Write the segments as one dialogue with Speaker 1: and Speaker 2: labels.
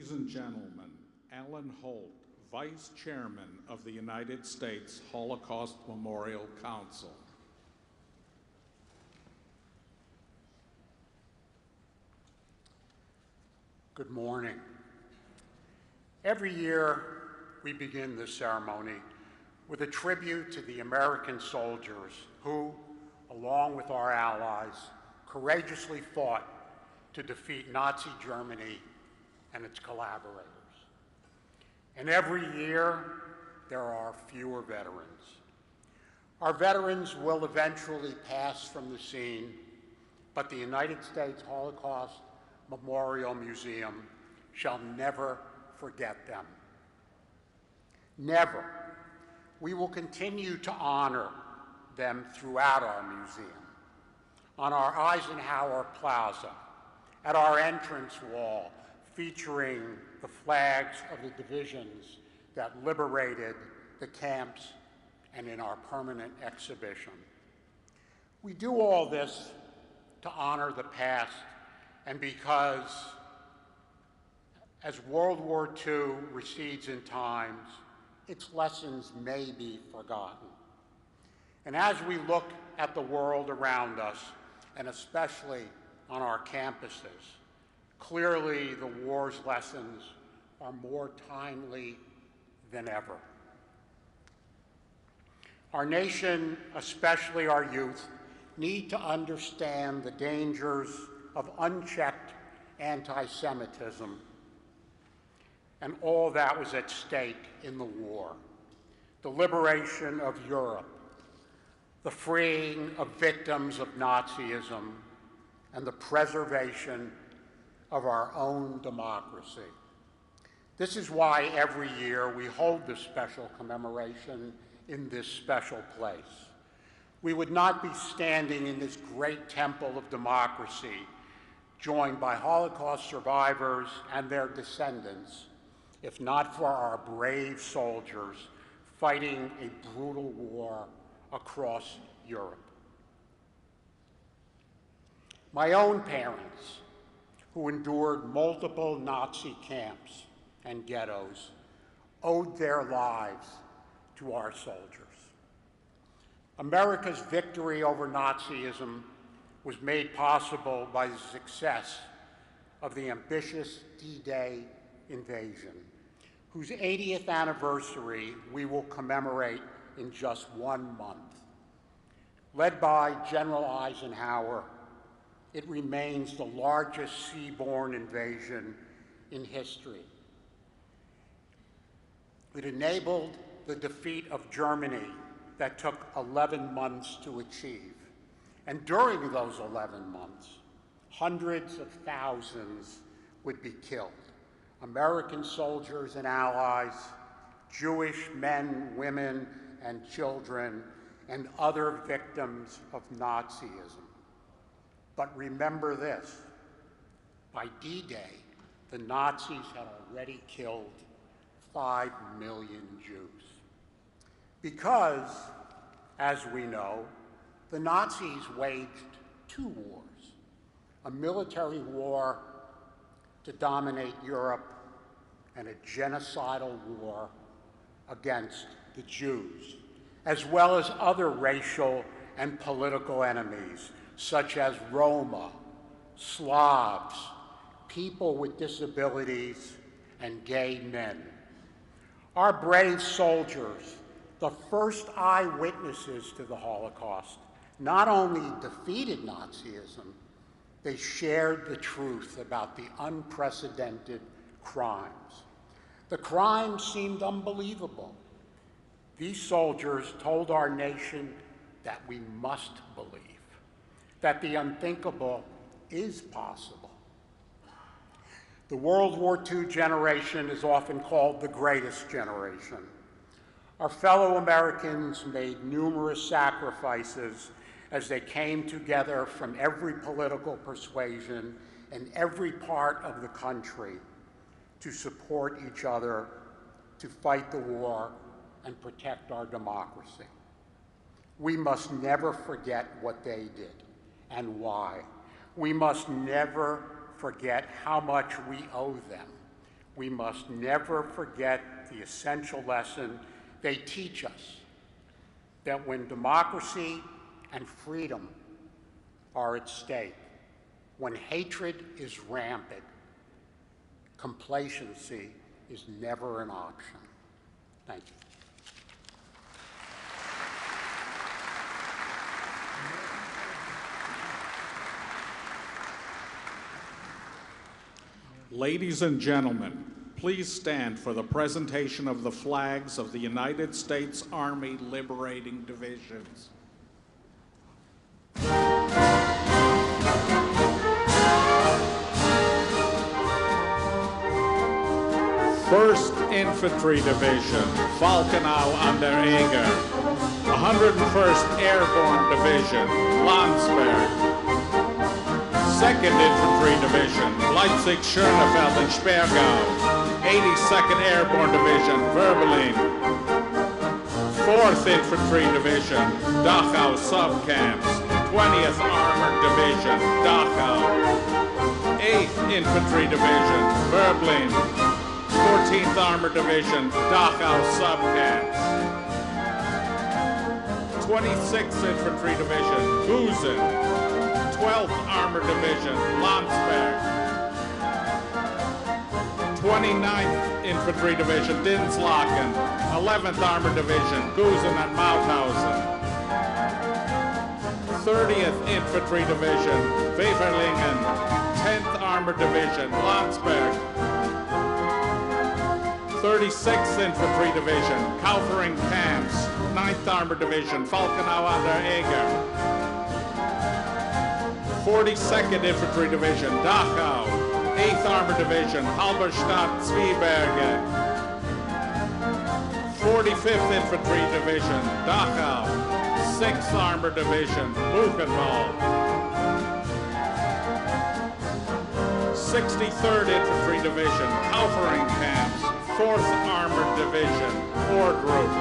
Speaker 1: Ladies and gentlemen, Alan Holt, Vice Chairman of the United States Holocaust Memorial Council.
Speaker 2: Good morning. Every year, we begin this ceremony with a tribute to the American soldiers who, along with our allies, courageously fought to defeat Nazi Germany and its collaborators. And every year, there are fewer veterans. Our veterans will eventually pass from the scene, but the United States Holocaust Memorial Museum shall never forget them. Never. We will continue to honor them throughout our museum, on our Eisenhower Plaza, at our entrance wall, featuring the flags of the divisions that liberated the camps, and in our permanent exhibition. We do all this to honor the past, and because as World War II recedes in times, its lessons may be forgotten. And as we look at the world around us, and especially on our campuses, clearly the war's lessons are more timely than ever. Our nation, especially our youth, need to understand the dangers of unchecked anti-Semitism and all that was at stake in the war, the liberation of Europe, the freeing of victims of Nazism, and the preservation of our own democracy. This is why every year we hold this special commemoration in this special place. We would not be standing in this great temple of democracy, joined by Holocaust survivors and their descendants, if not for our brave soldiers fighting a brutal war across Europe. My own parents, who endured multiple Nazi camps and ghettos, owed their lives to our soldiers. America's victory over Nazism was made possible by the success of the ambitious D-Day invasion, whose 80th anniversary we will commemorate in just 1 month. Led by General Eisenhower, it remains the largest seaborne invasion in history. It enabled the defeat of Germany that took 11 months to achieve. And during those 11 months, hundreds of thousands would be killed. American soldiers and allies, Jewish men, women, and children, and other victims of Nazism. But remember this, by D-Day, the Nazis had already killed 5 million Jews. Because, as we know, the Nazis waged 2 wars, a military war to dominate Europe and a genocidal war against the Jews, as well as other racial and political enemies, such as Roma, Slavs, people with disabilities, and gay men. Our brave soldiers, the first eyewitnesses to the Holocaust, not only defeated Nazism, they shared the truth about the unprecedented crimes. The crimes seemed unbelievable. These soldiers told our nation that we must believe, that the unthinkable is possible. The World War II generation is often called the greatest generation. Our fellow Americans made numerous sacrifices as they came together from every political persuasion and every part of the country to support each other, to fight the war, and protect our democracy. We must never forget what they did and why. We must never forget how much we owe them we must never forget the essential lesson they teach us, that when democracy and freedom are at stake, when hatred is rampant, complacency is never an option. Thank you.
Speaker 1: Ladies and gentlemen, please stand for the presentation of the flags of the United States Army Liberating Divisions. 1st Infantry Division, Falkenau an der Eger. 101st Airborne Division, Landsberg. 2nd Infantry Division, Leipzig-Schönefeld and Sperrgau. 82nd Airborne Division, Verbelin. 4th Infantry Division, Dachau Subcamps. 20th Armored Division, Dachau. 8th Infantry Division, Verblin. 14th Armored Division, Dachau Subcamps. 26th Infantry Division, Busen. 12th Armored Division, Landsberg. 29th Infantry Division, Dinslaken. 11th Armored Division, Gusen and Mauthausen. 30th Infantry Division, Weverlingen. 10th Armored Division, Landsberg. 36th Infantry Division, Kaufering Camps. 9th Armored Division, Falkenau an der Eger. 42nd Infantry Division, Dachau. 8th Armored Division, Halberstadt-Zwieberge. 45th Infantry Division, Dachau. 6th Armored Division, Buchenwald. 63rd Infantry Division, Kaufering Camps. 4th Armored Division, Ordrup.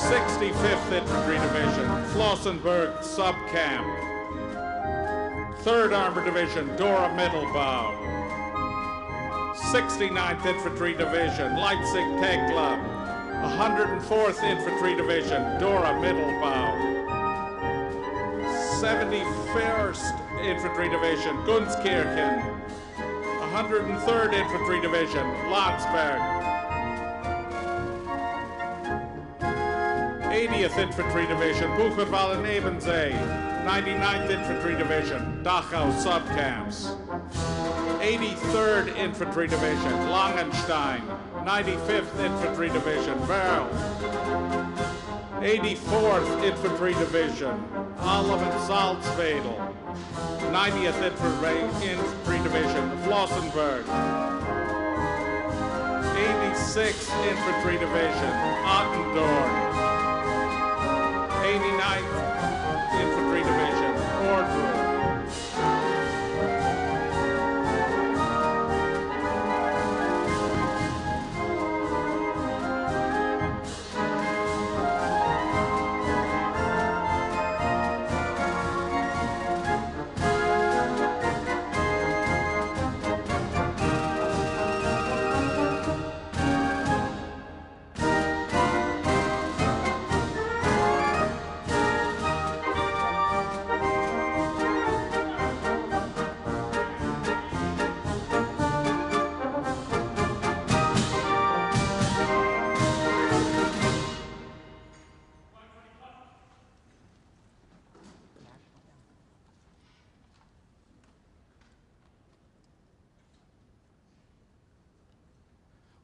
Speaker 1: 65th Infantry Division, Flossenburg Subcamp. 3rd Armored Division, Dora Mittelbau. 69th Infantry Division, Leipzig-Tekla. 104th Infantry Division, Dora Mittelbau. 71st Infantry Division, Gunskirchen. 103rd Infantry Division, Landsberg. 80th Infantry Division, Buchenwald and Ebensee. 99th Infantry Division, Dachau Subcamps. 83rd Infantry Division, Langenstein. 95th Infantry Division, Werl. 84th Infantry Division, Alem and Salzwedel. 90th Infantry Division, Flossenburg. 86th Infantry Division, Ottendorf. 89th Infantry Division, Ordrup.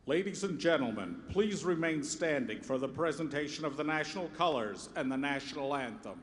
Speaker 1: Ladies and gentlemen, please remain standing for the presentation of the national colors and the national anthem.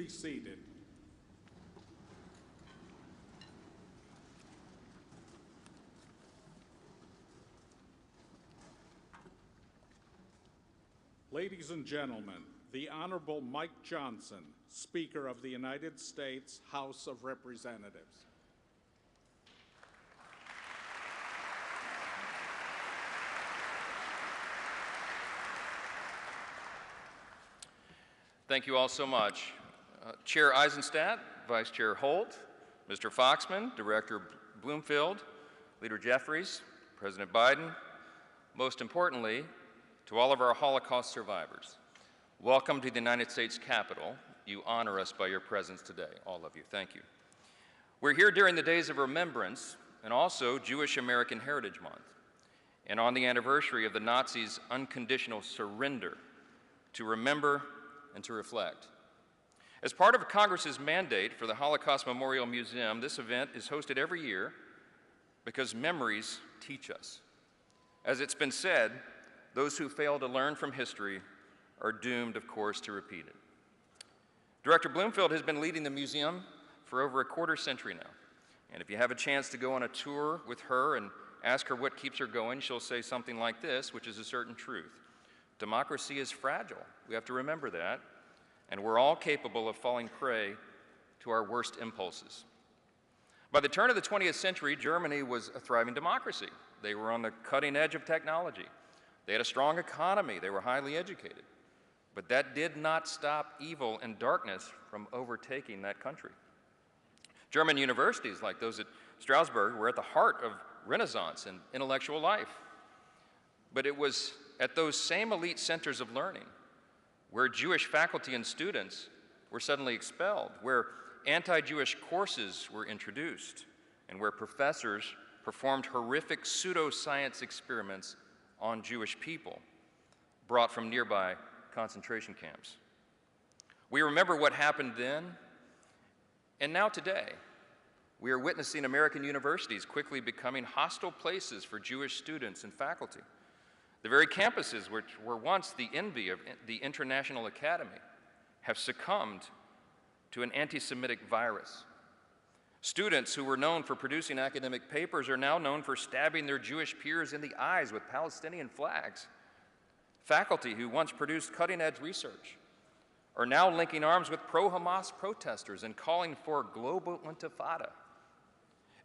Speaker 1: be seated. Ladies and gentlemen, the Honorable Mike Johnson, Speaker of the United States House of Representatives.
Speaker 3: Thank you all so much. Chair Eisenstat, Vice Chair Holt, Mr. Foxman, Director Bloomfield, Leader Jeffries, President Biden, most importantly, to all of our Holocaust survivors, welcome to the United States Capitol. You honor us by your presence today, all of you. Thank you. We're here during the days of remembrance and also Jewish American Heritage Month, and on the anniversary of the Nazis' unconditional surrender to remember and to reflect. As part of Congress's mandate for the Holocaust Memorial Museum, this event is hosted every year because memories teach us. As it's been said, those who fail to learn from history are doomed, of course, to repeat it. Director Bloomfield has been leading the museum for over a quarter century now. And if you have a chance to go on a tour with her and ask her what keeps her going, she'll say something like this, which is a certain truth. Democracy is fragile. We have to remember that. And we're all capable of falling prey to our worst impulses. By the turn of the 20th century, Germany was a thriving democracy. They were on the cutting edge of technology. They had a strong economy. They were highly educated. But that did not stop evil and darkness from overtaking that country. German universities, like those at Strasbourg, were at the heart of Renaissance and intellectual life. But it was at those same elite centers of learning where Jewish faculty and students were suddenly expelled, where anti-Jewish courses were introduced, and where professors performed horrific pseudoscience experiments on Jewish people brought from nearby concentration camps. We remember what happened then, and now today, we are witnessing American universities quickly becoming hostile places for Jewish students and faculty. The very campuses which were once the envy of the International Academy have succumbed to an anti-Semitic virus. Students who were known for producing academic papers are now known for stabbing their Jewish peers in the eyes with Palestinian flags. Faculty who once produced cutting-edge research are now linking arms with pro-Hamas protesters and calling for global intifada.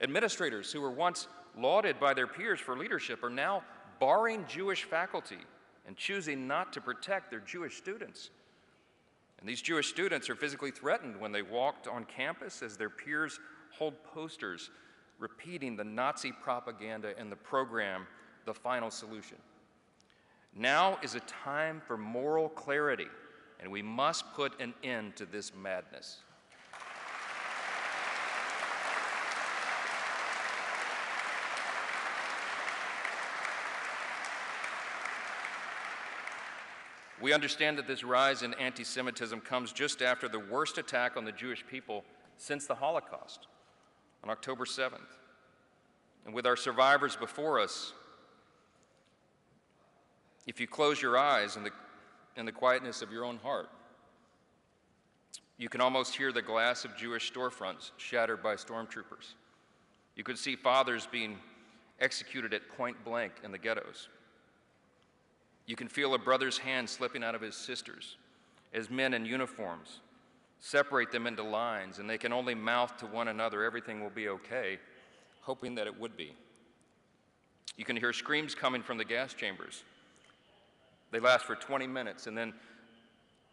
Speaker 3: Administrators who were once lauded by their peers for leadership are now barring Jewish faculty and choosing not to protect their Jewish students. And these Jewish students are physically threatened when they walked on campus as their peers hold posters repeating the Nazi propaganda in the program, The Final Solution. Now is a time for moral clarity, and we must put an end to this madness. We understand that this rise in anti-Semitism comes just after the worst attack on the Jewish people since the Holocaust, on October 7th. And with our survivors before us, if you close your eyes in the quietness of your own heart, you can almost hear the glass of Jewish storefronts shattered by stormtroopers. You could see fathers being executed at point blank in the ghettos. You can feel a brother's hand slipping out of his sister's as men in uniforms separate them into lines, and they can only mouth to one another, "Everything will be okay," hoping that it would be. You can hear screams coming from the gas chambers. They last for 20 minutes, and then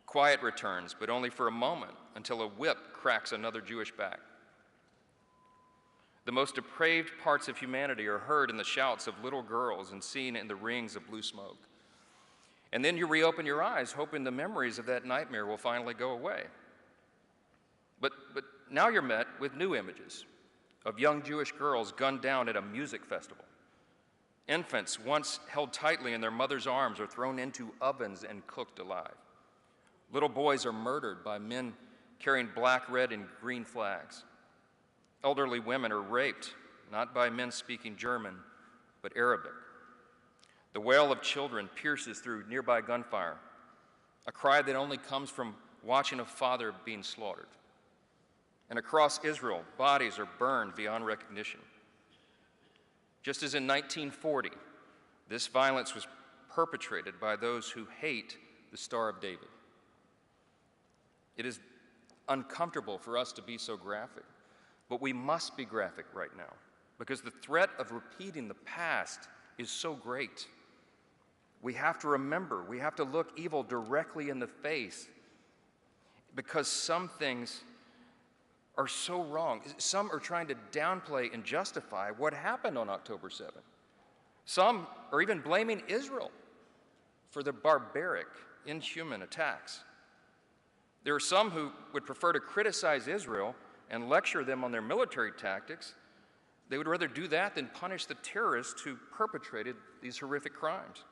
Speaker 3: quiet returns, but only for a moment, until a whip cracks another Jewish back. The most depraved parts of humanity are heard in the shouts of little girls and seen in the rings of blue smoke. And then you reopen your eyes, hoping the memories of that nightmare will finally go away. But now you're met with new images of young Jewish girls gunned down at a music festival. Infants once held tightly in their mother's arms are thrown into ovens and cooked alive. Little boys are murdered by men carrying black, red, and green flags. Elderly women are raped, not by men speaking German, but Arabic. The wail of children pierces through nearby gunfire, a cry that only comes from watching a father being slaughtered. And across Israel, bodies are burned beyond recognition. Just as in 1940, this violence was perpetrated by those who hate the Star of David. It is uncomfortable for us to be so graphic, but we must be graphic right now because the threat of repeating the past is so great. We have to remember, we have to look evil directly in the face because some things are so wrong. Some are trying to downplay and justify what happened on October 7th. Some are even blaming Israel for the barbaric, inhuman attacks. There are some who would prefer to criticize Israel and lecture them on their military tactics. They would rather do that than punish the terrorists who perpetrated these horrific crimes.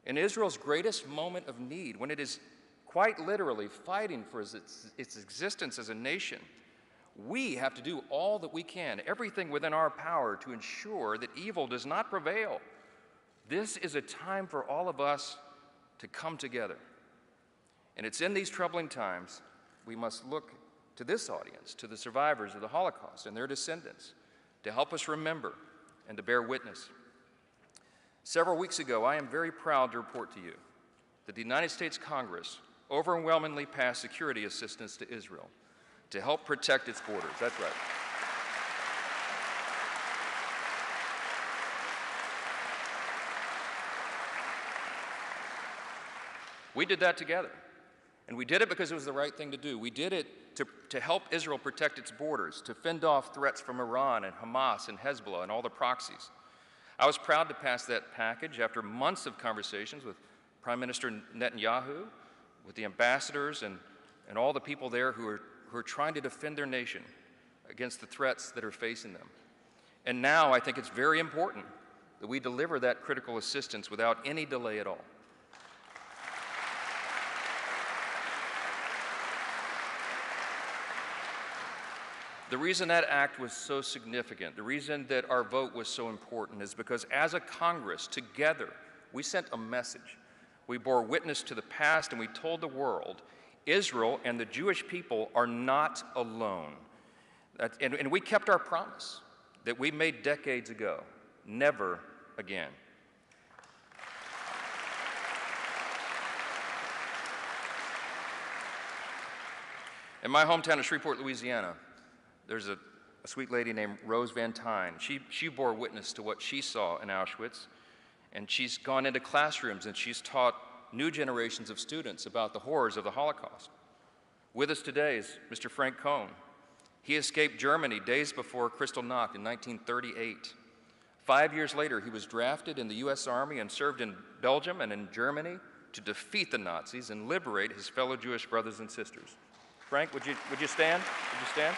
Speaker 3: In Israel's greatest moment of need, when it is quite literally fighting for its existence as a nation, we have to do all that we can, everything within our power, to ensure that evil does not prevail. This is a time for all of us to come together. And it's in these troubling times we must look to this audience, to the survivors of the Holocaust and their descendants, to help us remember and to bear witness. Several weeks ago, I am very proud to report to you that the United States Congress overwhelmingly passed security assistance to Israel to help protect its borders. That's right. We did that together, and we did it because it was the right thing to do. We did it to help Israel protect its borders, to fend off threats from Iran and Hamas and Hezbollah and all the proxies. I was proud to pass that package after months of conversations with Prime Minister Netanyahu, with the ambassadors and all the people there who are trying to defend their nation against the threats that are facing them. And now I think it's very important that we deliver that critical assistance without any delay at all. The reason that act was so significant, the reason that our vote was so important is because as a Congress, together, we sent a message. We bore witness to the past and we told the world, Israel and the Jewish people are not alone. And we kept our promise that we made decades ago, never again. In my hometown of Shreveport, Louisiana, there's a sweet lady named Rose Van Tyne. She bore witness to what she saw in Auschwitz, and she's gone into classrooms and she's taught new generations of students about the horrors of the Holocaust. With us today is Mr. Frank Cohn. He escaped Germany days before Kristallnacht in 1938. 5 years later, he was drafted in the U.S. Army and served in Belgium and in Germany to defeat the Nazis and liberate his fellow Jewish brothers and sisters. Frank, would you stand? Would you stand?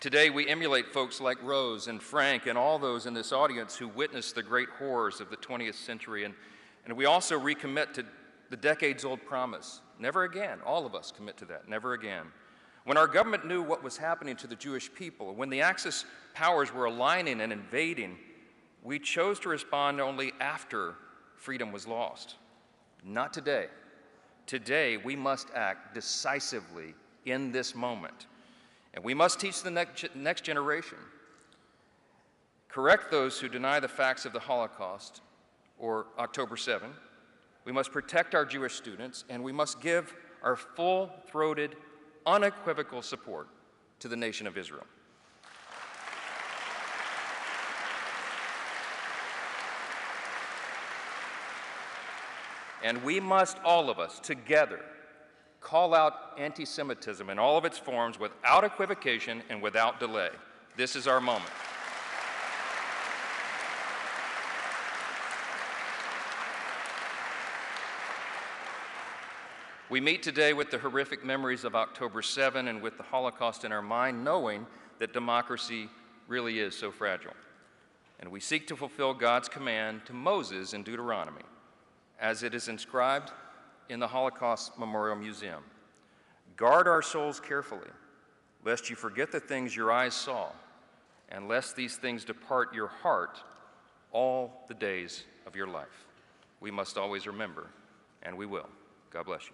Speaker 3: Today, we emulate folks like Rose and Frank and all those in this audience who witnessed the great horrors of the 20th century. And we also recommit to the decades-old promise, never again. All of us commit to that, never again. When our government knew what was happening to the Jewish people, when the Axis powers were aligning and invading, we chose to respond only after freedom was lost. Not today. Today, we must act decisively in this moment. And we must teach the next generation. Correct those who deny the facts of the Holocaust or October 7. We must protect our Jewish students, and we must give our full-throated, unequivocal support to the nation of Israel. And we must, all of us, together, call out anti-Semitism in all of its forms without equivocation and without delay. This is our moment. We meet today with the horrific memories of October 7 and with the Holocaust in our mind, knowing that democracy really is so fragile. And we seek to fulfill God's command to Moses in Deuteronomy, as it is inscribed in the Holocaust Memorial Museum. Guard our souls carefully, lest you forget the things your eyes saw and lest these things depart your heart all the days of your life. We must always remember, and we will. God bless you.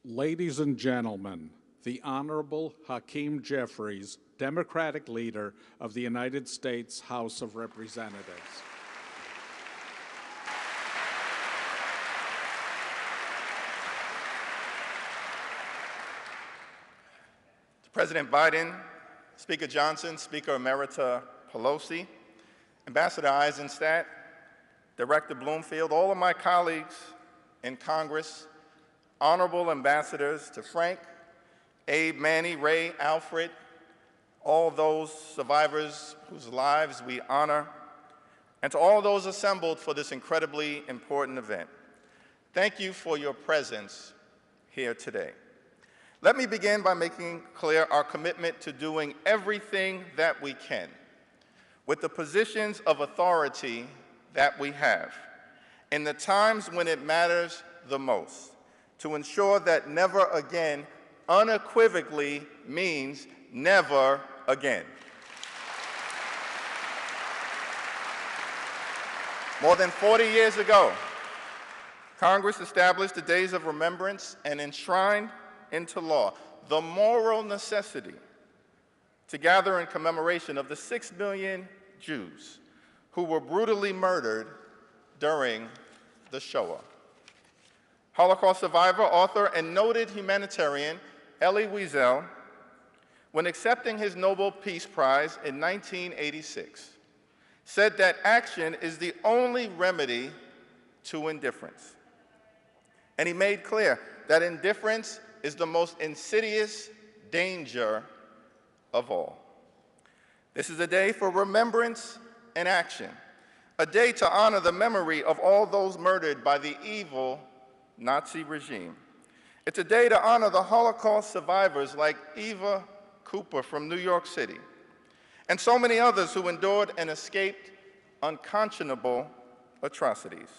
Speaker 1: Ladies and gentlemen, the Honorable Hakeem Jeffries, Democratic Leader of the United States House of Representatives.
Speaker 4: President Biden, Speaker Johnson, Speaker Emerita Pelosi, Ambassador Eisenstat, Director Bloomfield, all of my colleagues in Congress, honorable ambassadors to Frank, Abe, Manny, Ray, Alfred, all those survivors whose lives we honor, and to all those assembled for this incredibly important event. Thank you for your presence here today. Let me begin by making clear our commitment to doing everything that we can with the positions of authority that we have in the times when it matters the most, to ensure that never again unequivocally means never again. More than 40 years ago, Congress established the days of remembrance and enshrined into law the moral necessity to gather in commemoration of the 6 million Jews who were brutally murdered during the Shoah. Holocaust survivor, author, and noted humanitarian Elie Wiesel, when accepting his Nobel Peace Prize in 1986, said that action is the only remedy to indifference. And he made clear that indifference is the most insidious danger of all. This is a day for remembrance and action, a day to honor the memory of all those murdered by the evil Nazi regime. It's a day to honor the Holocaust survivors like Eva Cooper from New York City, and so many others who endured and escaped unconscionable atrocities.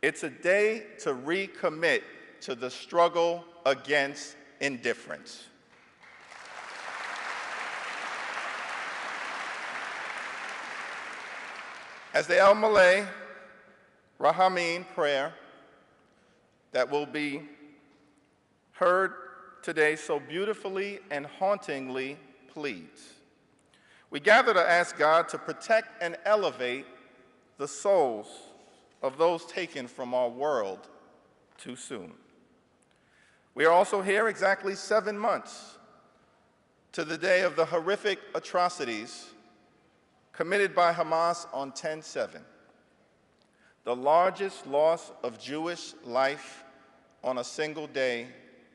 Speaker 4: It's a day to recommit to the struggle against indifference. As the El Malay Rahameen prayer that will be heard today so beautifully and hauntingly pleads, we gather to ask God to protect and elevate the souls of those taken from our world too soon. We are also here exactly 7 months to the day of the horrific atrocities committed by Hamas on 10/7, the largest loss of Jewish life on a single day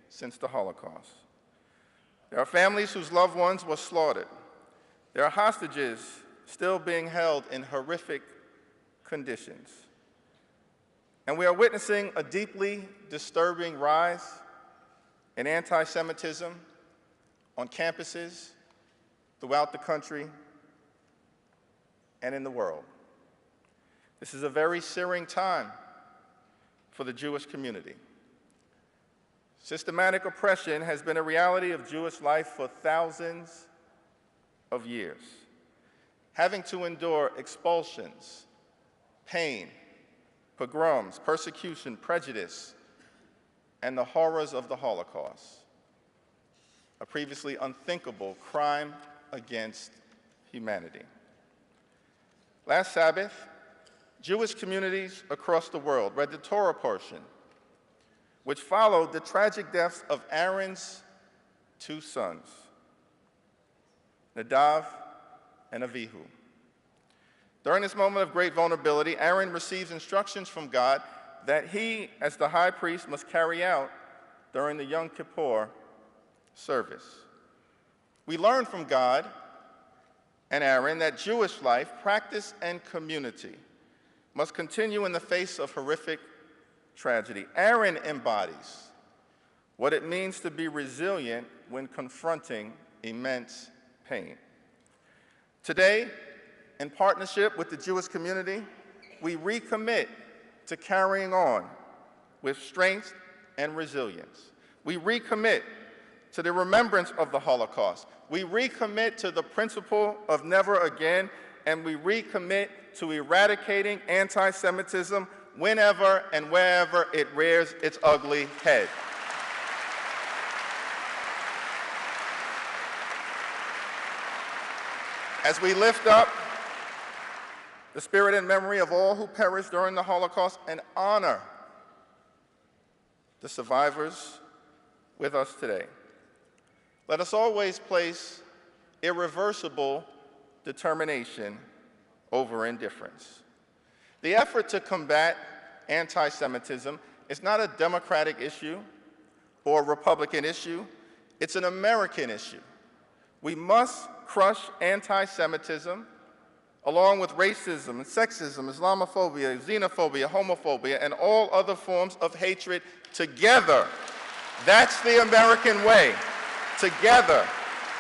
Speaker 4: since the Holocaust. There are families whose loved ones were slaughtered. There are hostages still being held in horrific conditions. And we are witnessing a deeply disturbing rise in anti-Semitism on campuses throughout the country and in the world. This is a very searing time for the Jewish community. Systematic oppression has been a reality of Jewish life for thousands of years, having to endure expulsions, pain, pogroms, persecution, prejudice, and the horrors of the Holocaust, a previously unthinkable crime against humanity. Last Sabbath, Jewish communities across the world read the Torah portion, which followed the tragic deaths of Aaron's 2 sons, Nadav and Avihu. During this moment of great vulnerability, Aaron receives instructions from God that he, as the high priest, must carry out during the Yom Kippur service. We learn from God and Aaron that Jewish life, practice, and community must continue in the face of horrific tragedy. Aaron embodies what it means to be resilient when confronting immense pain. Today, in partnership with the Jewish community, we recommit to carrying on with strength and resilience. We recommit to the remembrance of the Holocaust. We recommit to the principle of never again, and we recommit to eradicating anti-Semitism whenever and wherever it rears its ugly head. As we lift up the spirit and memory of all who perished during the Holocaust and honor the survivors with us today, let us always place irreversible determination over indifference. The effort to combat anti-Semitism is not a Democratic issue or a Republican issue. It's an American issue. We must crush anti-Semitism along with racism, sexism, Islamophobia, xenophobia, homophobia, and all other forms of hatred together. That's the American way. Together.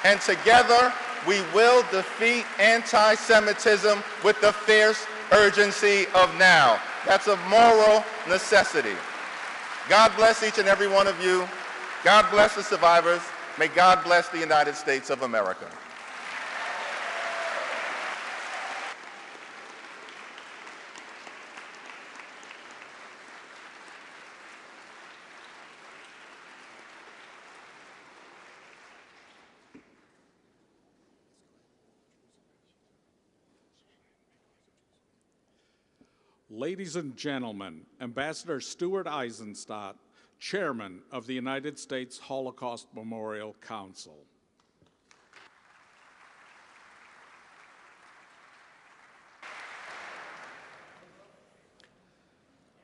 Speaker 4: And together, we will defeat anti-Semitism with the fierce urgency of now. That's a moral necessity. God bless each and every one of you. God bless the survivors. May God bless the United States of America.
Speaker 1: Ladies and gentlemen, Ambassador Stuart Eisenstat, Chairman of the United States Holocaust Memorial Council.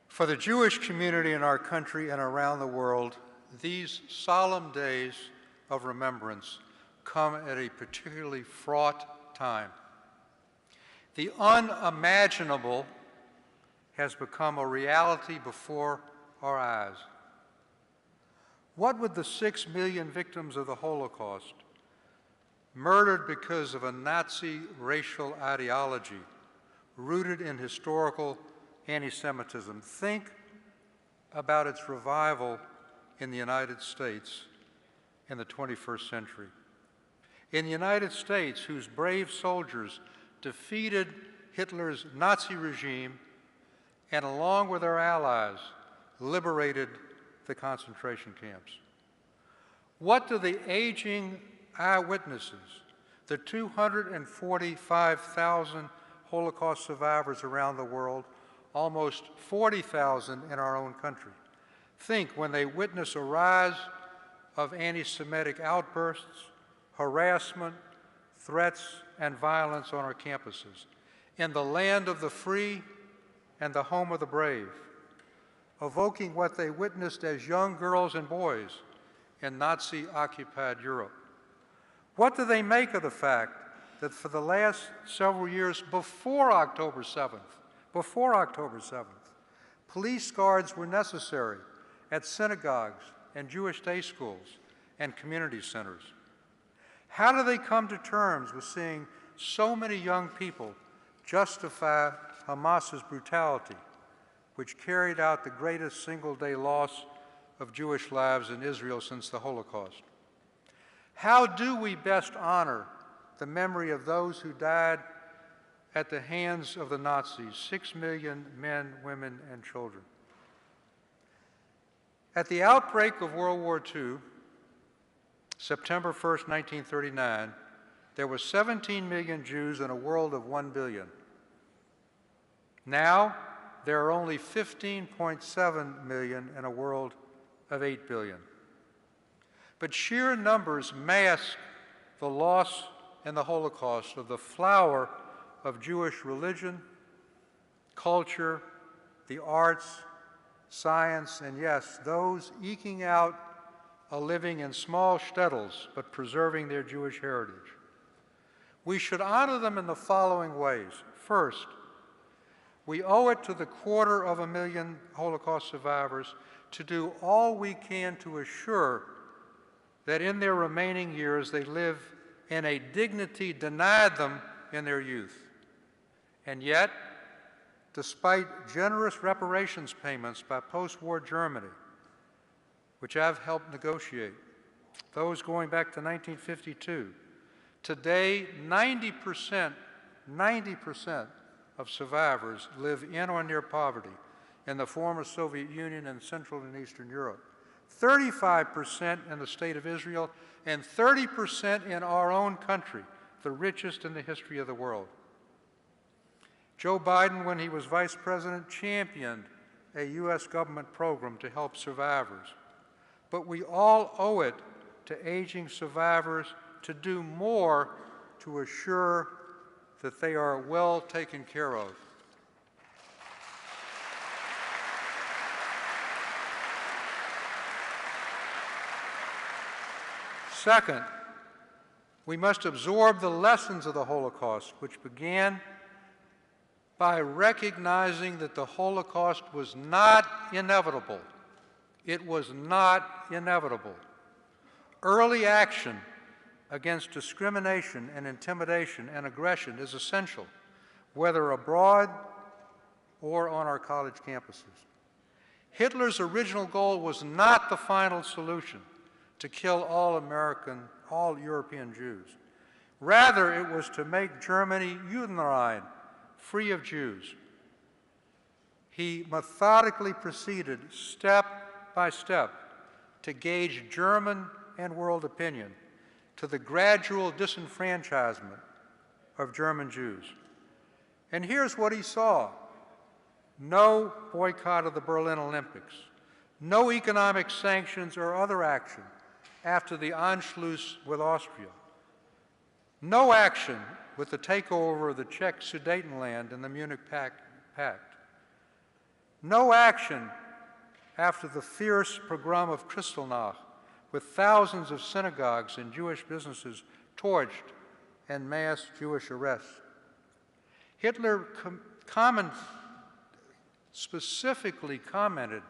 Speaker 5: For the Jewish community in our country and around the world, these solemn days of remembrance come at a particularly fraught time. The unimaginable has become a reality before our eyes. What would the 6 million victims of the Holocaust, murdered because of a Nazi racial ideology rooted in historical anti-Semitism, think about its revival in the United States in the 21st century? In the United States, whose brave soldiers defeated Hitler's Nazi regime and along with our allies, liberated the concentration camps. What do the aging eyewitnesses, the 245,000 Holocaust survivors around the world, almost 40,000 in our own country, think when they witness a rise of anti-Semitic outbursts, harassment, threats, and violence on our campuses, in the land of the free and the home of the brave, evoking what they witnessed as young girls and boys in Nazi-occupied Europe? What do they make of the fact that for the last several years before October 7th, police guards were necessary at synagogues and Jewish day schools and community centers? How do they come to terms with seeing so many young people justify Hamas's brutality, which carried out the greatest single-day loss of Jewish lives in Israel since the Holocaust? How do we best honor the memory of those who died at the hands of the Nazis, 6 million men, women, and children? At the outbreak of World War II, September 1st, 1939, there were 17 million Jews in a world of 1 billion. Now, there are only 15.7 million in a world of 8 billion. But sheer numbers mask the loss and the Holocaust of the flower of Jewish religion, culture, the arts, science, and yes, those eking out a living in small shtetls but preserving their Jewish heritage. We should honor them in the following ways. First, we owe it to the 250,000 Holocaust survivors to do all we can to assure that in their remaining years they live in a dignity denied them in their youth. And yet, despite generous reparations payments by post-war Germany, which I've helped negotiate, those going back to 1952, today 90% of survivors live in or near poverty in the former Soviet Union and Central and Eastern Europe, 35% in the State of Israel, and 30% in our own country, the richest in the history of the world. Joe Biden, when he was vice president, championed a U.S. government program to help survivors. But we all owe it to aging survivors to do more to assure that they are well taken care of. Second, we must absorb the lessons of the Holocaust, which began by recognizing that the Holocaust was not inevitable. It was not inevitable. Early action against discrimination and intimidation and aggression is essential, whether abroad or on our college campuses. Hitler's original goal was not the final solution, to kill all European Jews. Rather, it was to make Germany Judenrein, free of Jews. He methodically proceeded step by step to gauge German and world opinion to the gradual disenfranchisement of German Jews. And here's what he saw: no boycott of the Berlin Olympics, no economic sanctions or other action after the Anschluss with Austria, no action with the takeover of the Czech Sudetenland and the Munich Pact, no action after the fierce pogrom of Kristallnacht, with thousands of synagogues and Jewish businesses torched and mass Jewish arrests. Hitler specifically commented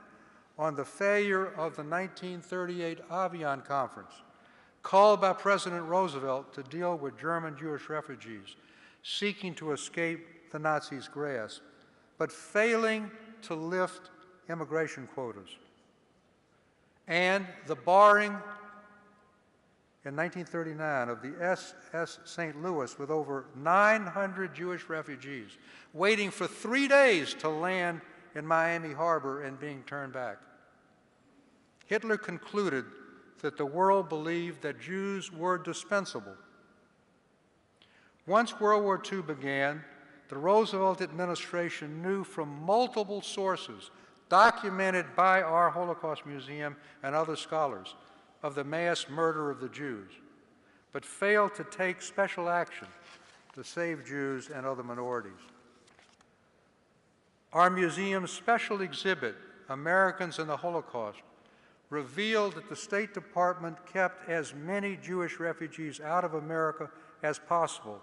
Speaker 5: on the failure of the 1938 Avian Conference, called by President Roosevelt to deal with German Jewish refugees seeking to escape the Nazis' grasp, but failing to lift immigration quotas. And the barring in 1939 of the SS St. Louis with over 900 Jewish refugees waiting for 3 days to land in Miami Harbor and being turned back. Hitler concluded that the world believed that Jews were dispensable. Once World War II began, the Roosevelt administration knew from multiple sources, documented by our Holocaust Museum and other scholars, of the mass murder of the Jews, but failed to take special action to save Jews and other minorities. Our museum's special exhibit, Americans in the Holocaust, revealed that the State Department kept as many Jewish refugees out of America as possible,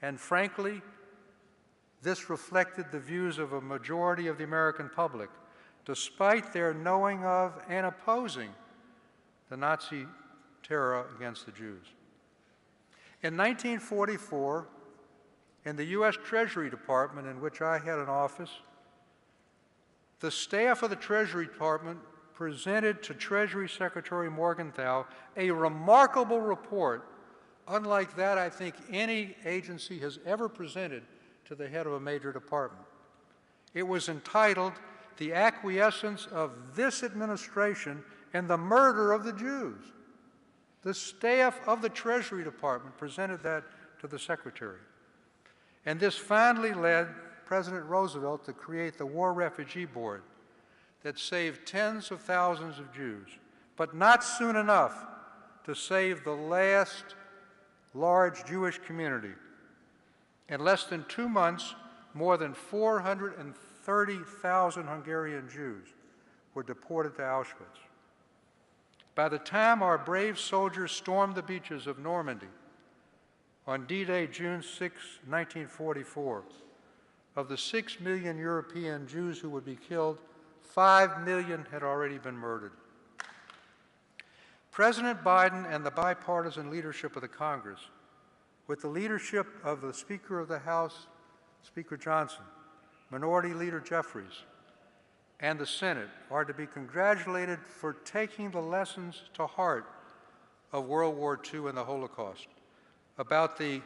Speaker 5: and frankly, this reflected the views of a majority of the American public, despite their knowing of and opposing the Nazi terror against the Jews. In 1944, in the U.S. Treasury Department, in which I had an office, the staff of the Treasury Department presented to Treasury Secretary Morgenthau a remarkable report, unlike that I think any agency has ever presented to the head of a major department. It was entitled, "The Acquiescence of This Administration in the Murder of the Jews." The staff of the Treasury Department presented that to the Secretary. And this finally led President Roosevelt to create the War Refugee Board that saved tens of thousands of Jews, but not soon enough to save the last large Jewish community. In less than 2 months, more than 430,000 Hungarian Jews were deported to Auschwitz. By the time our brave soldiers stormed the beaches of Normandy on D-Day, June 6, 1944, of the 6 million European Jews who would be killed, 5 million had already been murdered. President Biden and the bipartisan leadership of the Congress, with the leadership of the Speaker of the House, Speaker Johnson, Minority Leader Jeffries, and the Senate are to be congratulated for taking the lessons to heart of World War II and the Holocaust about the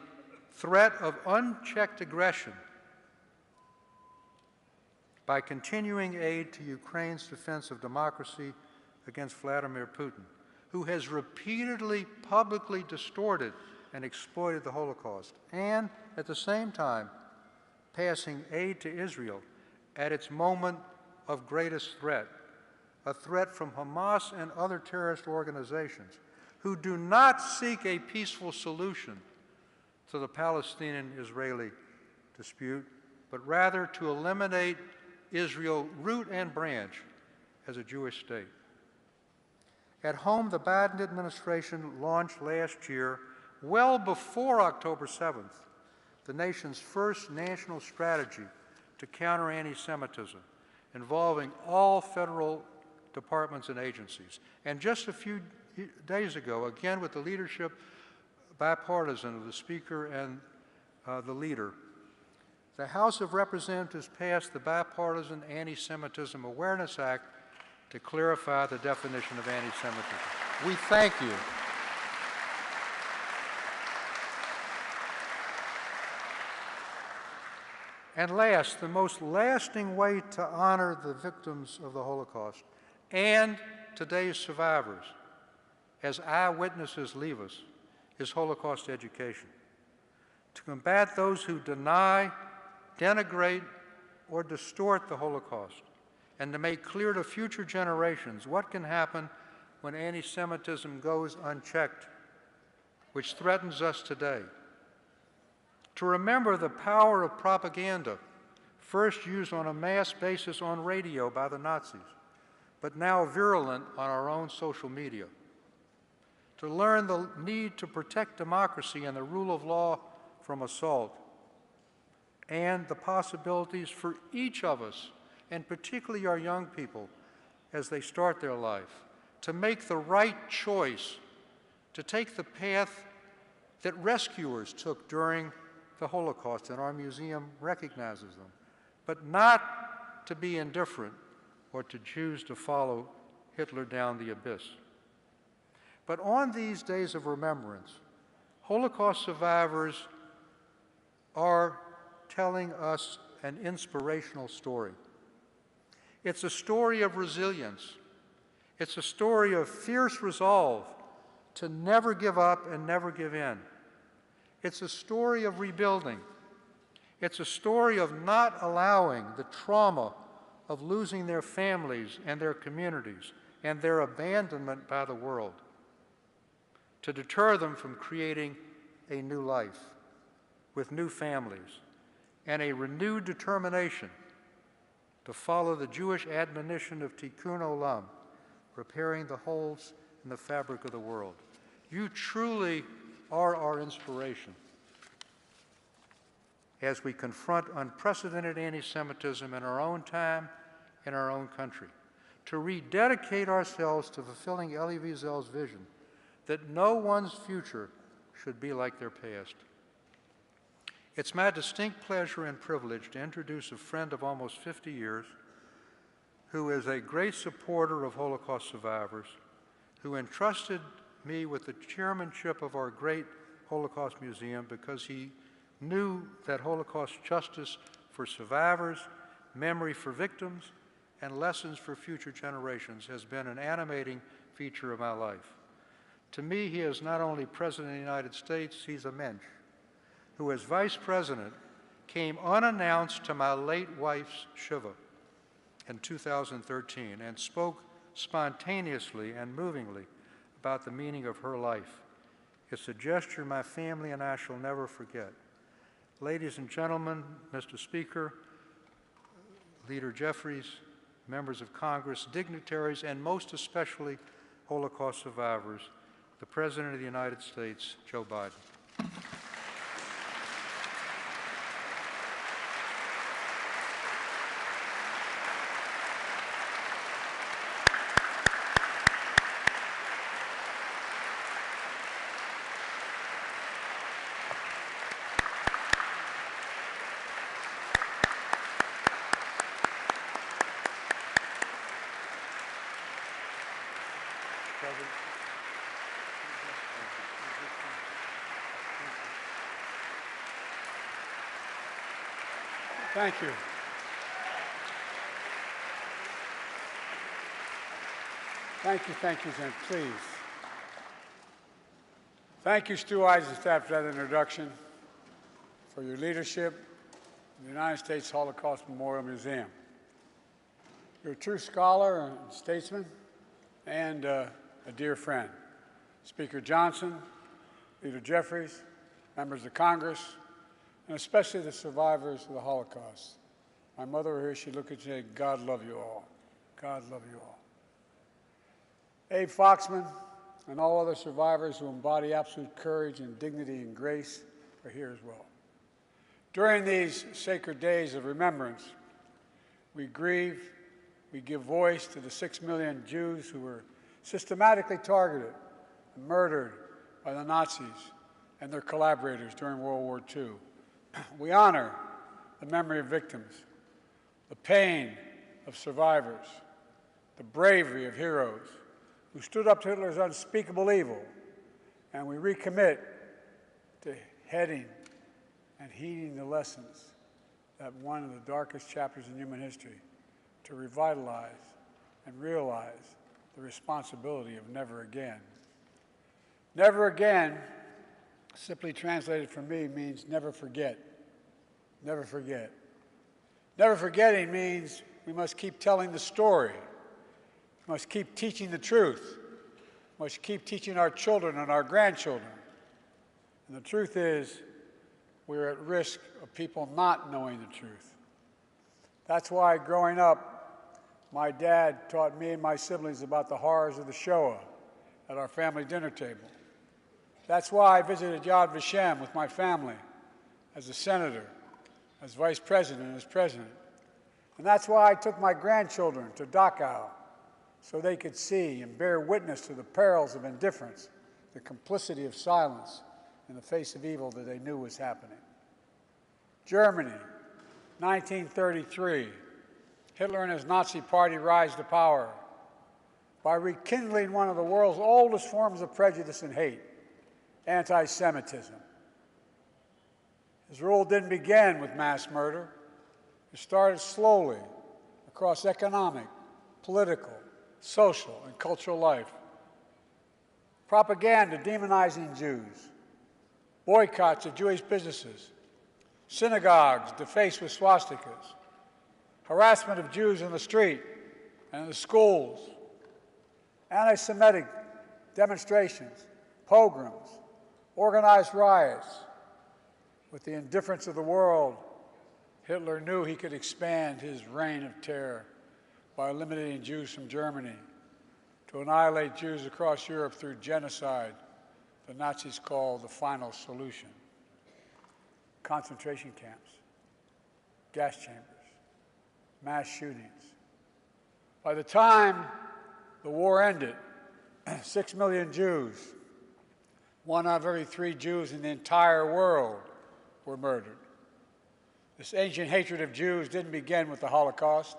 Speaker 5: threat of unchecked aggression by continuing aid to Ukraine's defense of democracy against Vladimir Putin, who has repeatedly publicly distorted and exploited the Holocaust, and at the same time passing aid to Israel at its moment of greatest threat, a threat from Hamas and other terrorist organizations who do not seek a peaceful solution to the Palestinian-Israeli dispute, but rather to eliminate Israel root and branch as a Jewish state. At home, the Biden administration launched last year, well before October 7th, the nation's first national strategy to counter anti-Semitism, involving all federal departments and agencies. And just a few days ago, again with the leadership, bipartisan, of the Speaker and the Leader, the House of Representatives passed the Bipartisan Anti-Semitism Awareness Act to clarify the definition of anti-Semitism. We thank you. And last, the most lasting way to honor the victims of the Holocaust and today's survivors as eyewitnesses leave us is Holocaust education. To combat those who deny, denigrate, or distort the Holocaust, and to make clear to future generations what can happen when anti-Semitism goes unchecked, which threatens us today. To remember the power of propaganda, first used on a mass basis on radio by the Nazis, but now virulent on our own social media. To learn the need to protect democracy and the rule of law from assault, and the possibilities for each of us, and particularly our young people, as they start their life, to make the right choice, to take the path that rescuers took during the Holocaust, and our museum recognizes them, but not to be indifferent or to choose to follow Hitler down the abyss. But on these days of remembrance, Holocaust survivors are telling us an inspirational story. It's a story of resilience. It's a story of fierce resolve to never give up and never give in. It's a story of rebuilding. It's a story of not allowing the trauma of losing their families and their communities and their abandonment by the world to deter them from creating a new life with new families and a renewed determination to follow the Jewish admonition of Tikkun Olam, repairing the holes in the fabric of the world. You truly are our inspiration as we confront unprecedented anti-Semitism in our own time, in our own country, to rededicate ourselves to fulfilling Elie Wiesel's vision that no one's future should be like their past. It's my distinct pleasure and privilege to introduce a friend of almost 50 years who is a great supporter of Holocaust survivors, who entrusted me with the chairmanship of our great Holocaust Museum because he knew that Holocaust justice for survivors, memory for victims, and lessons for future generations has been an animating feature of my life. To me, he is not only President of the United States, he's a mensch, who as Vice President came unannounced to my late wife's Shiva in 2013 and spoke spontaneously and movingly about the meaning of her life. It's a gesture my family and I shall never forget. Ladies and gentlemen, Mr. Speaker, Leader Jeffries, members of Congress, dignitaries, and most especially Holocaust survivors, the President of the United States, Joe Biden.
Speaker 6: Thank you. Thank you, and please. Thank you, Stu Eisenstat, for that introduction, for your leadership in the United States Holocaust Memorial Museum. You're a true scholar and statesman and a dear friend. Speaker Johnson, Leader Jeffries, members of Congress, and especially the survivors of the Holocaust. My mother were here, she'd look at you and say, God love you all. God love you all. Abe Foxman and all other survivors who embody absolute courage and dignity and grace are here as well. During these sacred days of remembrance, we grieve, we give voice to the 6 million Jews who were systematically targeted and murdered by the Nazis and their collaborators during World War II. We honor the memory of victims, the pain of survivors, the bravery of heroes who stood up to Hitler's unspeakable evil, and we recommit to heading and heeding the lessons that one of the darkest chapters in human history, to revitalize and realize the responsibility of never again. Never again, simply translated for me, means never forget. Never forget. Never forgetting means we must keep telling the story. We must keep teaching the truth. We must keep teaching our children and our grandchildren. And the truth is, we're at risk of people not knowing the truth. That's why growing up, my dad taught me and my siblings about the horrors of the Shoah at our family dinner table. That's why I visited Yad Vashem with my family as a senator, as vice president, and as president. And that's why I took my grandchildren to Dachau so they could see and bear witness to the perils of indifference, the complicity of silence in the face of evil that they knew was happening. Germany, 1933. Hitler and his Nazi party rise to power by rekindling one of the world's oldest forms of prejudice and hate, anti-Semitism. His rule didn't begin with mass murder. It started slowly across economic, political, social, and cultural life. Propaganda demonizing Jews, boycotts of Jewish businesses, synagogues defaced with swastikas, harassment of Jews in the street and in the schools, anti-Semitic demonstrations, pogroms, organized riots. With the indifference of the world, Hitler knew he could expand his reign of terror by eliminating Jews from Germany, to annihilate Jews across Europe through genocide, the Nazis called the final solution. Concentration camps, gas chambers, mass shootings. By the time the war ended, 6 million Jews, 1 out of every 3 Jews in the entire world, were murdered. This ancient hatred of Jews didn't begin with the Holocaust.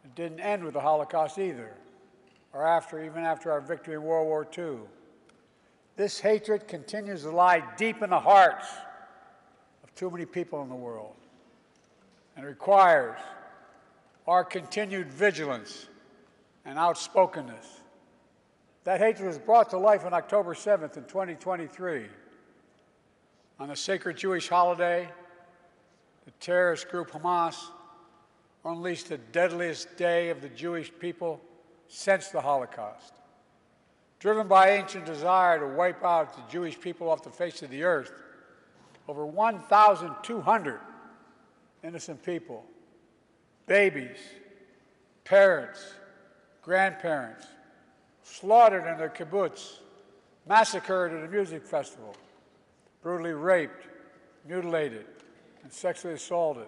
Speaker 6: It didn't end with the Holocaust either, or even after our victory in World War II. This hatred continues to lie deep in the hearts of too many people in the world, and requires our continued vigilance and outspokenness. That hatred was brought to life on October 7th in 2023. On the sacred Jewish holiday, the terrorist group Hamas unleashed the deadliest day of the Jewish people since the Holocaust. Driven by ancient desire to wipe out the Jewish people off the face of the earth, over 1,200 innocent people, babies, parents, grandparents, slaughtered in their kibbutz, massacred at a music festival, brutally raped, mutilated, and sexually assaulted.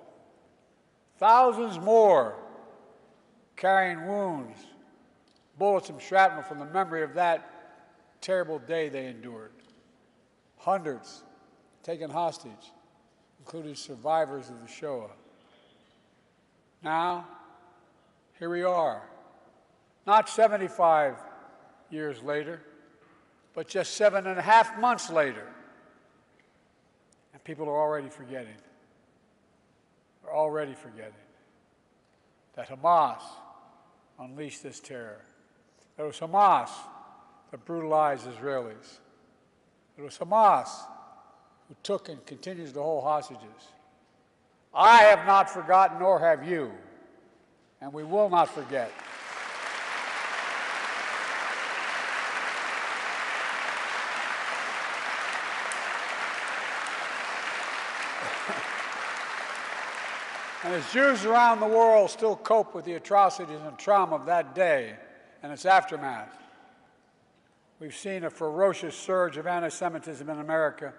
Speaker 6: Thousands more carrying wounds, bullets and shrapnel from the memory of that terrible day they endured. Hundreds taken hostage, including survivors of the Shoah. Now, here we are, not 75 years later, but just 7.5 months later. And people are already forgetting. They're already forgetting that Hamas unleashed this terror. It was Hamas that brutalized Israelis. It was Hamas who took and continues to hold hostages. I have not forgotten, nor have you, and we will not forget. And as Jews around the world still cope with the atrocities and trauma of that day and its aftermath, we've seen a ferocious surge of anti-Semitism in America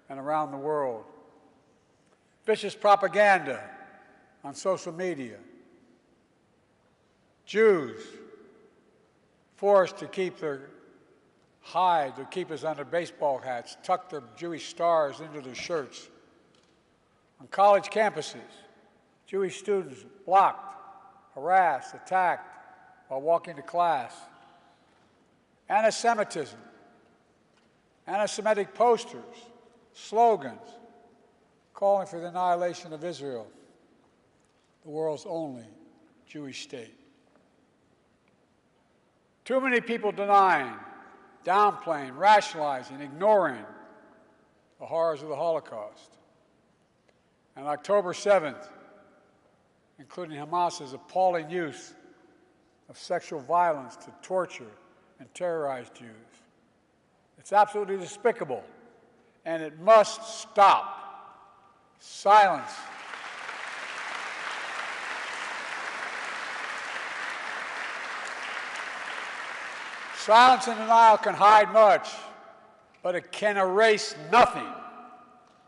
Speaker 6: and around the world. Vicious propaganda on social media. Jews forced to keep their hide, their keepers on their baseball hats, tuck their Jewish stars into their shirts. On college campuses, Jewish students blocked, harassed, attacked while walking to class. Anti-Semitism, anti-Semitic posters, slogans calling for the annihilation of Israel, the world's only Jewish state. Too many people denying, downplaying, rationalizing, ignoring the horrors of the Holocaust. And October 7th, including Hamas's appalling use of sexual violence to torture and terrorize Jews. It's absolutely despicable, and it must stop. Silence. Silence and denial can hide much, but it can erase nothing.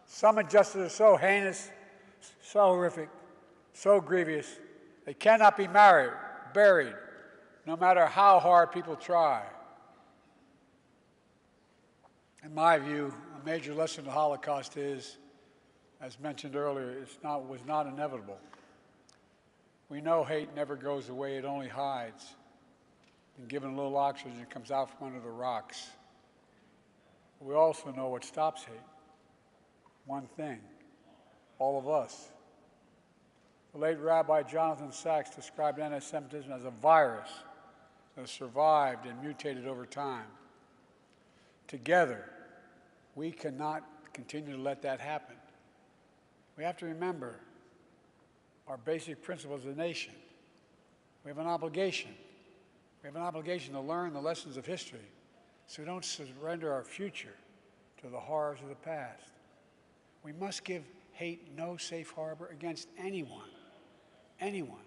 Speaker 6: Some injustices are so heinous, so horrific, so grievous, they cannot be buried, no matter how hard people try. In my view, a major lesson of the Holocaust is, as mentioned earlier, was not inevitable. We know hate never goes away, it only hides. And given a little oxygen, it comes out from under the rocks. But we also know what stops hate. One thing, all of us. The late Rabbi Jonathan Sachs described anti-Semitism as a virus that has survived and mutated over time. Together, we cannot continue to let that happen. We have to remember our basic principles as a nation. We have an obligation. We have an obligation to learn the lessons of history so we don't surrender our future to the horrors of the past. We must give hate no safe harbor against anyone. Anyone.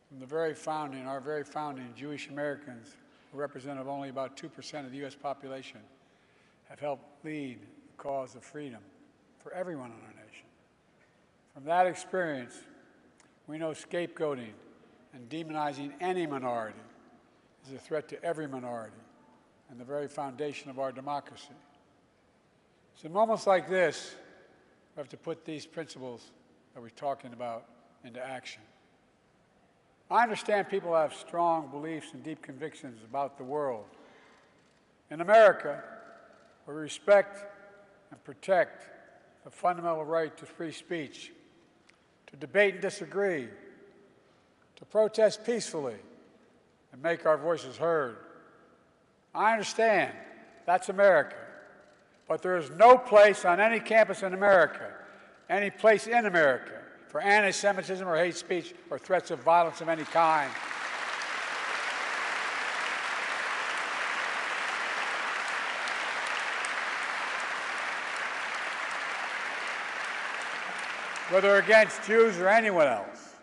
Speaker 6: From the very founding, our very founding, Jewish Americans, who represent only about 2% of the U.S. population, have helped lead the cause of freedom for everyone in our nation. From that experience, we know scapegoating and demonizing any minority is a threat to every minority and the very foundation of our democracy. So in moments like this, we have to put these principles that we're talking about into action. I understand people have strong beliefs and deep convictions about the world. In America, we respect and protect the fundamental right to free speech, to debate and disagree, to protest peacefully, and make our voices heard. I understand that's America, but there is no place on any campus in America, any place in America, for anti-Semitism or hate speech or threats of violence of any kind. Whether against Jews or anyone else,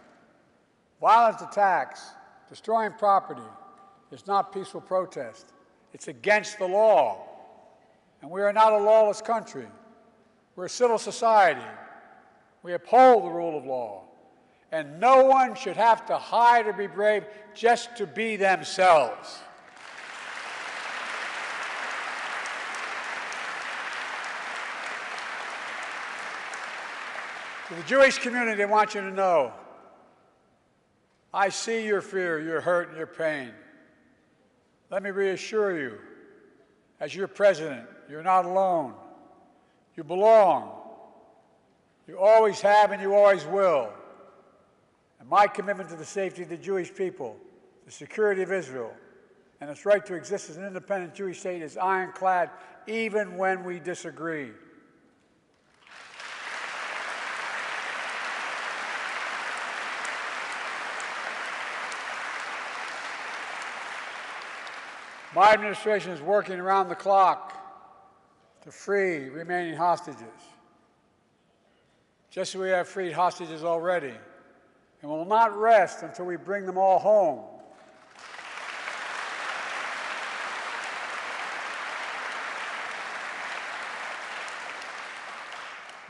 Speaker 6: violent attacks, destroying property is not peaceful protest. It's against the law. And we are not a lawless country. We're a civil society. We uphold the rule of law. And no one should have to hide or be brave just to be themselves. To the Jewish community, I want you to know, I see your fear, your hurt, and your pain. Let me reassure you, as your president, you're not alone. You belong. You always have and you always will. And my commitment to the safety of the Jewish people, the security of Israel, and its right to exist as an independent Jewish state is ironclad, even when we disagree. My administration is working around the clock to free remaining hostages, just as we have freed hostages already, and will not rest until we bring them all home.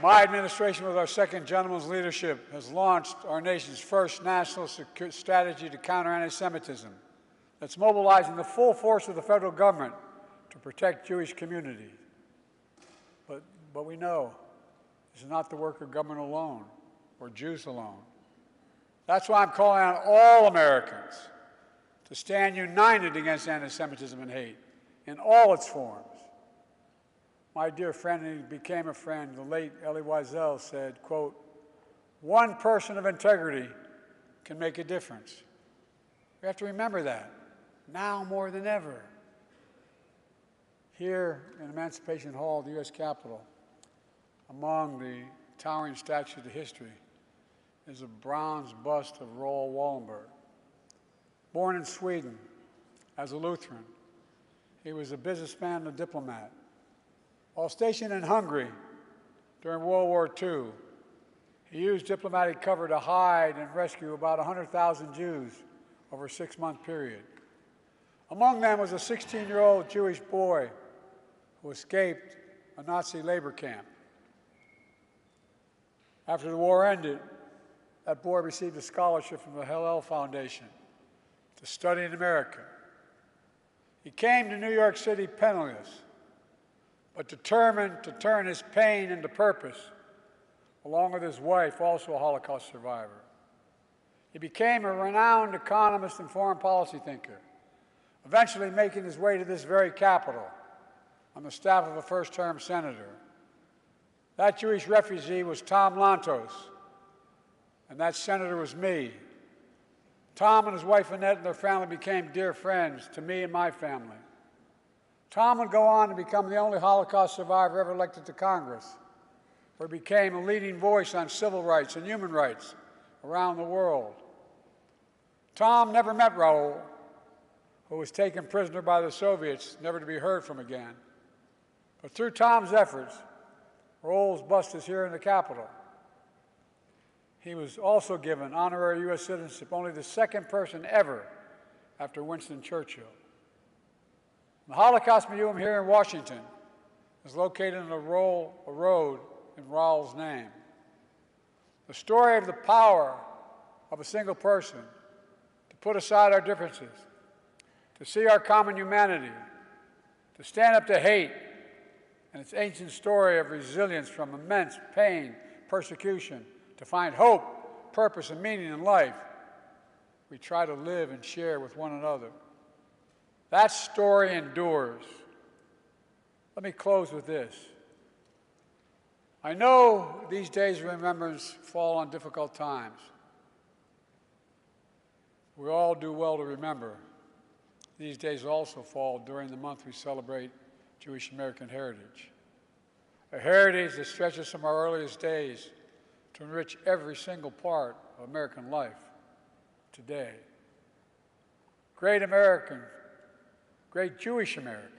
Speaker 6: My administration, with our second gentleman's leadership, has launched our nation's first national strategy to counter anti-Semitism that's mobilizing the full force of the federal government to protect Jewish communities. But we know this is not the work of government alone or Jews alone. That's why I'm calling on all Americans to stand united against anti-Semitism and hate in all its forms. My dear friend, and he became a friend, the late Elie Wiesel said, quote, "One person of integrity can make a difference." We have to remember that, now more than ever. Here in Emancipation Hall, the U.S. Capitol, among the towering statues of history, is a bronze bust of Raoul Wallenberg. Born in Sweden as a Lutheran, he was a businessman and a diplomat. While stationed in Hungary during World War II, he used diplomatic cover to hide and rescue about 100,000 Jews over a 6-month period. Among them was a 16-year-old Jewish boy who escaped a Nazi labor camp. After the war ended, that boy received a scholarship from the Hillel Foundation to study in America. He came to New York City penniless, but determined to turn his pain into purpose, along with his wife, also a Holocaust survivor. He became a renowned economist and foreign policy thinker, eventually making his way to this very Capitol on the staff of a first-term senator. That Jewish refugee was Tom Lantos, and that senator was me. Tom and his wife Annette and their family became dear friends to me and my family. Tom would go on to become the only Holocaust survivor ever elected to Congress, where he became a leading voice on civil rights and human rights around the world. Tom never met Raoul, who was taken prisoner by the Soviets, never to be heard from again. But through Tom's efforts, Raoul's bust is here in the Capitol. He was also given honorary U.S. citizenship, only the second person ever after Winston Churchill. The Holocaust Museum here in Washington is located on a road in Raoul's name. The story of the power of a single person to put aside our differences, to see our common humanity, to stand up to hate, and its ancient story of resilience from immense pain, persecution, to find hope, purpose, and meaning in life, we try to live and share with one another. That story endures. Let me close with this. I know these days of remembrance fall on difficult times. We all do well to remember. These days also fall during the month we celebrate Jewish American heritage. A heritage that stretches from our earliest days to enrich every single part of American life today. Great Jewish American,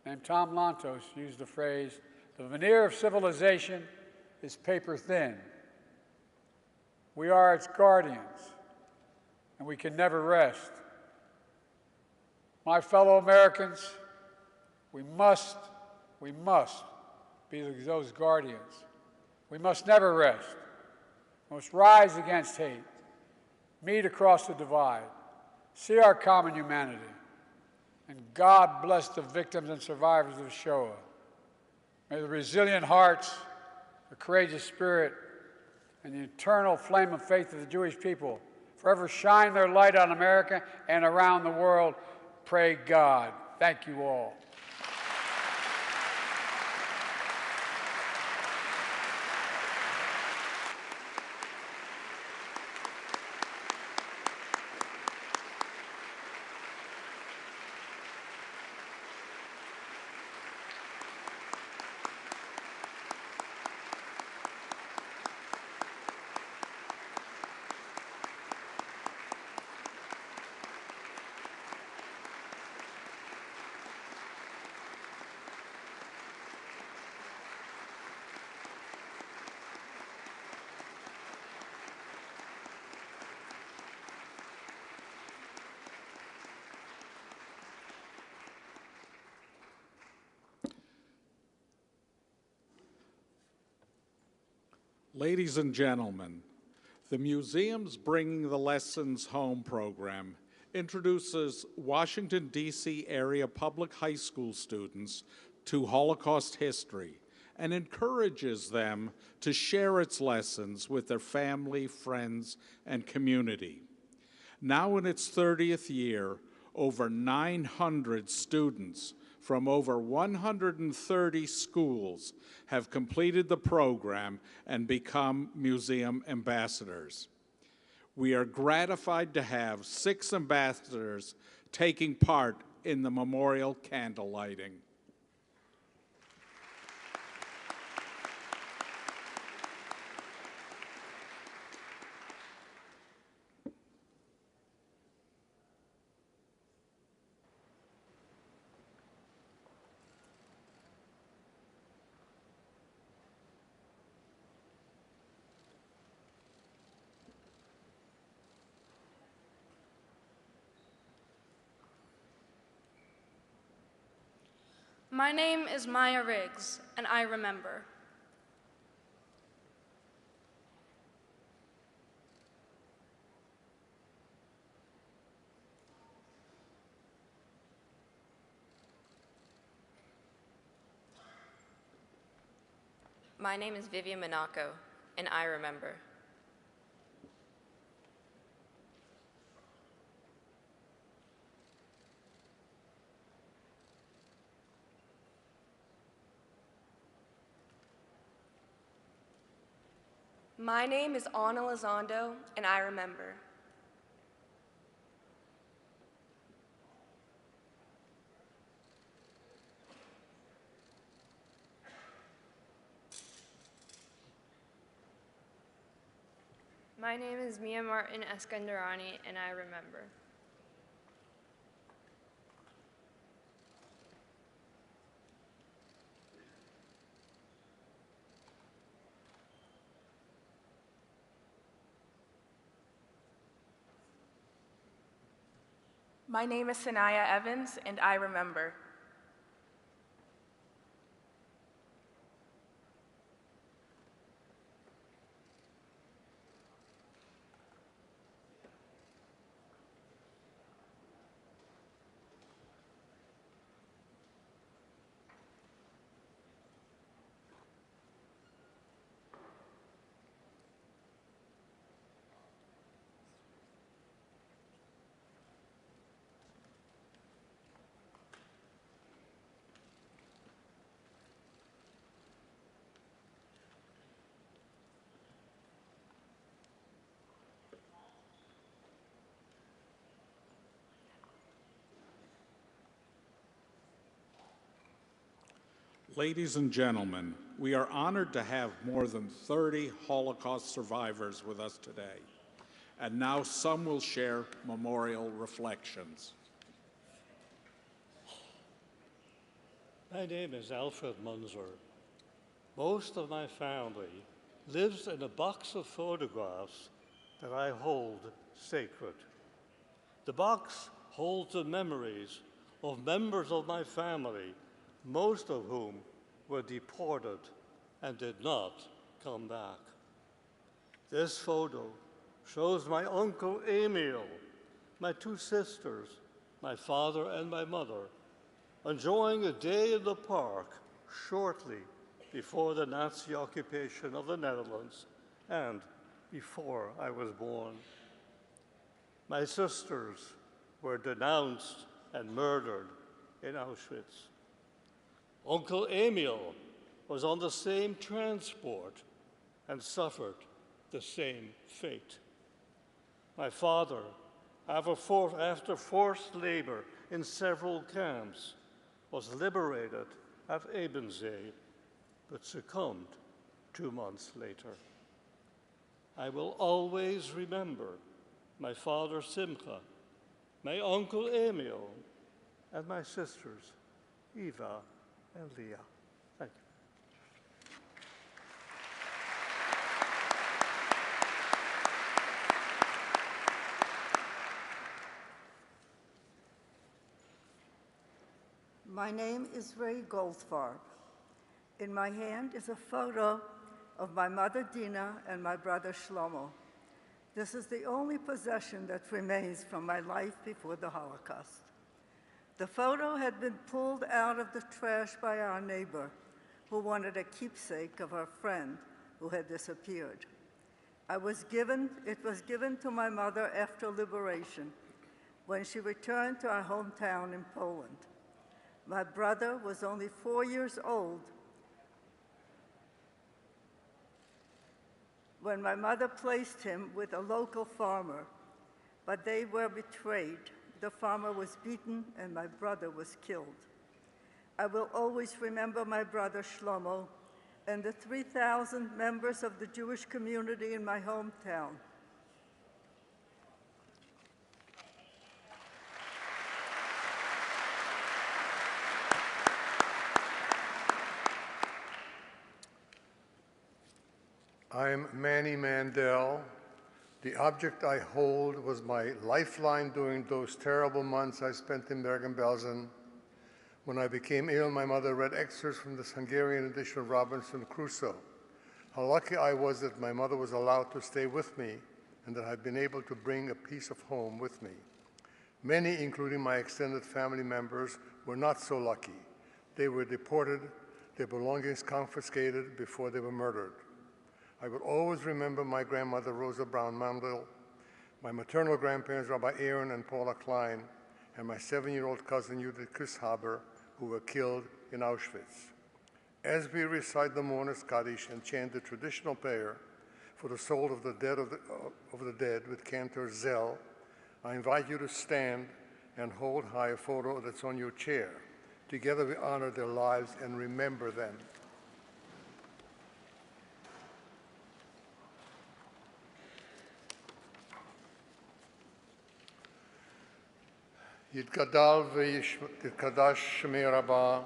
Speaker 6: named Tom Lantos, used the phrase, "The veneer of civilization is paper thin. We are its guardians, and we can never rest." My fellow Americans, we must be those guardians. We must never rest. We must rise against hate, meet across the divide, see our common humanity, and God bless the victims and survivors of Shoah. May the resilient hearts, the courageous spirit, and the eternal flame of faith of the Jewish people forever shine their light on America and around the world. pray God. Thank you all.
Speaker 1: Ladies and gentlemen, the museum's Bringing the Lessons Home program introduces Washington, D.C. area public high school students to Holocaust history and encourages them to share its lessons with their family, friends, and community. Now in its 30th year, over 900 students from over 130 schools have completed the program and become museum ambassadors. We are gratified to have 6 ambassadors taking part in the memorial candle lighting.
Speaker 7: My name is Maya Riggs, and I remember.
Speaker 8: My name is Vivian Monaco, and I remember.
Speaker 9: My name is Ana Lizondo, and I remember.
Speaker 7: My name is Mia Martin Eskandarani, and I remember.
Speaker 9: My name is Sanaya Evans, and I remember.
Speaker 1: Ladies and gentlemen, we are honored to have more than 30 Holocaust survivors with us today. And now some will share memorial reflections.
Speaker 10: My name is Alfred Munzer. Most of my family lives in a box of photographs that I hold sacred. The box holds the memories of members of my family, most of whom were deported and did not come back. This photo shows my uncle Emil, my 2 sisters, my father and my mother, enjoying a day in the park shortly before the Nazi occupation of the Netherlands and before I was born. My sisters were denounced and murdered in Auschwitz. Uncle Emil was on the same transport and suffered the same fate. My father, after forced labor in several camps, was liberated at Ebensee, but succumbed 2 months later. I will always remember my father Simcha, my uncle Emil, and my sisters Eva and Leah. Thank you.
Speaker 11: My name is Ray Goldfarb. In my hand is a photo of my mother Dina and my brother Shlomo. This is the only possession that remains from my life before the Holocaust. The photo had been pulled out of the trash by our neighbor, who wanted a keepsake of our friend who had disappeared. It was given to my mother after liberation, when she returned to our hometown in Poland. My brother was only 4 years old when my mother placed him with a local farmer, but they were betrayed. The farmer was beaten and my brother was killed. I will always remember my brother Shlomo and the 3,000 members of the Jewish community in my hometown.
Speaker 12: I'm Manny Mandel. The object I hold was my lifeline during those terrible months I spent in Bergen-Belsen. When I became ill, my mother read excerpts from this Hungarian edition of Robinson Crusoe. How lucky I was that my mother was allowed to stay with me and that I'd been able to bring a piece of home with me. Many, including my extended family members, were not so lucky. They were deported, their belongings confiscated before they were murdered. I will always remember my grandmother, Rosa Brown Mandel, my maternal grandparents, Rabbi Aaron and Paula Klein, and my 7-year-old cousin, Judith Chrishaber, who were killed in Auschwitz. As we recite the Mourner's Kaddish and chant the traditional prayer for the soul of the dead with cantor Zell, I invite you to stand and hold high a photo that's on your chair. Together we honor their lives and remember them. יתגדל ויתקדש שמי רבה,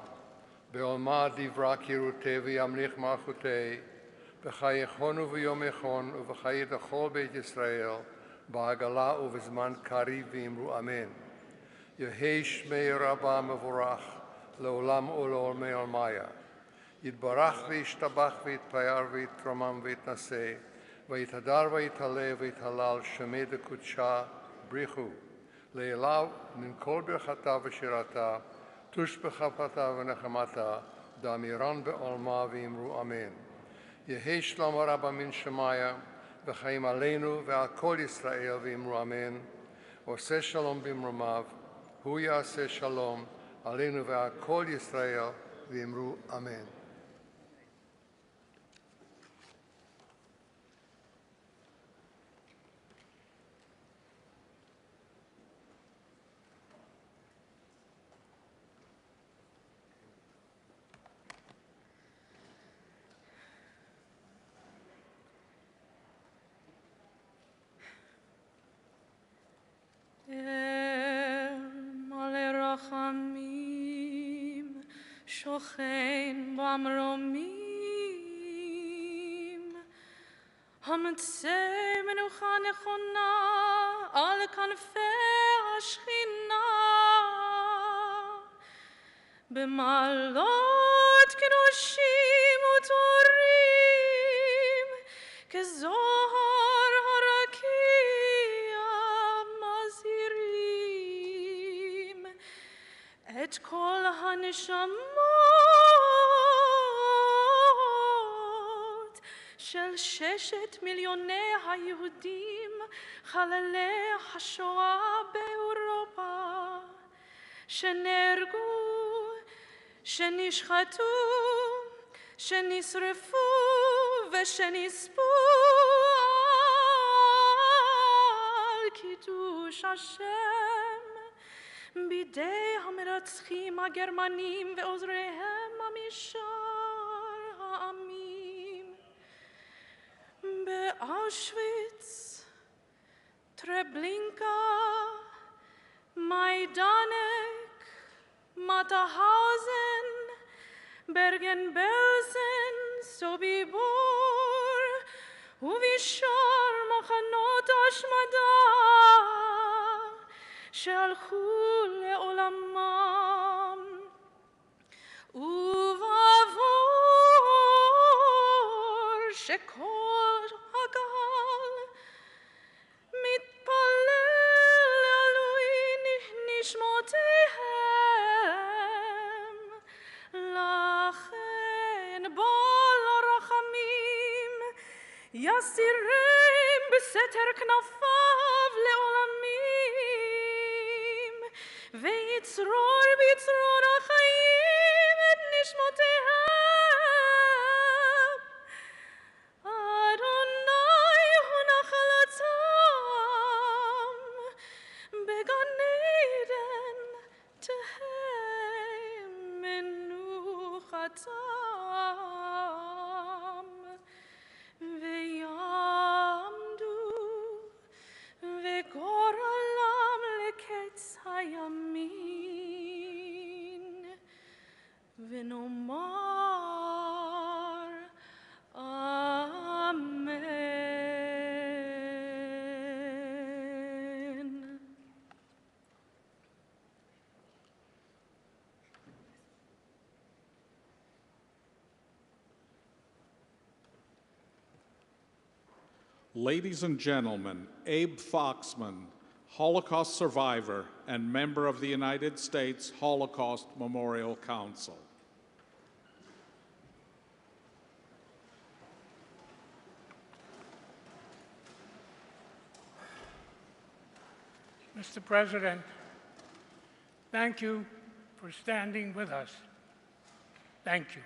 Speaker 12: בעולמה דברה קירותי וימליך מלכותי, בחייכון וביומכון ובחיי כל בית ישראל, בעגלה ובזמן קריב ואמרו אמן. יהי שמי רבה מבורך, לעולם ולעולמי עולמיה. יתברך וישתבח ויתפאר ויתרומם ויתנשא, ויתהדר ויתעלה ויתהלל שמי דקודשה בריחו. לעילה מן כל ברכתה ושירתה, תושבחה פרתה ונחמתה, דאמירן בעולמה ואמרו אמן. יהי שלום רבה מן שמיה, וחיים עלינו ועל כל ישראל ואמרו אמן. עושה שלום במרומיו, הוא יעשה שלום עלינו ועל כל ישראל ואמרו אמן.
Speaker 13: מלא רחמים, שוכן במרומים, המצא מנוחה נכונה על כנפי השכינה, במעלות קדושים וטהורים, כזוהר הרקיע מזהירים את כל הנשמות של 6 מיליוני היהודים חללי השואה באירופה, שנהרגו, שנשחטו, שנשרפו ושנספו על קידוש השם בידי המרצחים הגרמנים ועוזריהם משאר העמים. באושוויץ, טרבלינקה, מיידנק, מאטהאוזן, ברגן-בלזן, סוביבור ובשאר מחנות השמדה שהלכו לעולמם. ובעבור שכל הקהל מתפלל לעילוי נשמותיהם, לכן בעל הרחמים יסירם בסתר כנפיו לעולמים, ויצרור בצרור החיים את נשמותיהם. אדוני הוא נחלתם, בגן עדן תהא מנוחתם, ויעמדו וגורלם לקץ הימין, ונאמר אמן.
Speaker 1: Ladies and gentlemen, Abe Foxman, Holocaust survivor and member of the United States Holocaust Memorial Council.
Speaker 14: Mr. President, thank you for standing with us. Thank you.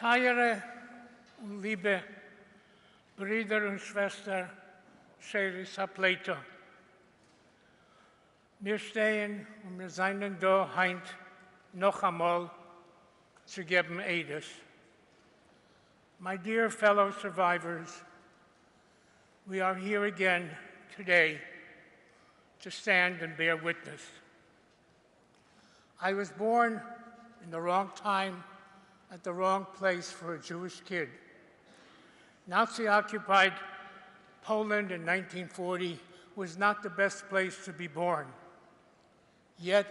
Speaker 14: Teure und liebe Brüder und Schwestern, Scheres Hapleto, wir stehen und wir seien da heint noch einmal zu geben Edes. My dear fellow survivors, we are here again today to stand and bear witness. I was born in the wrong time at the wrong place for a Jewish kid. Nazi-occupied Poland in 1940 was not the best place to be born. Yet,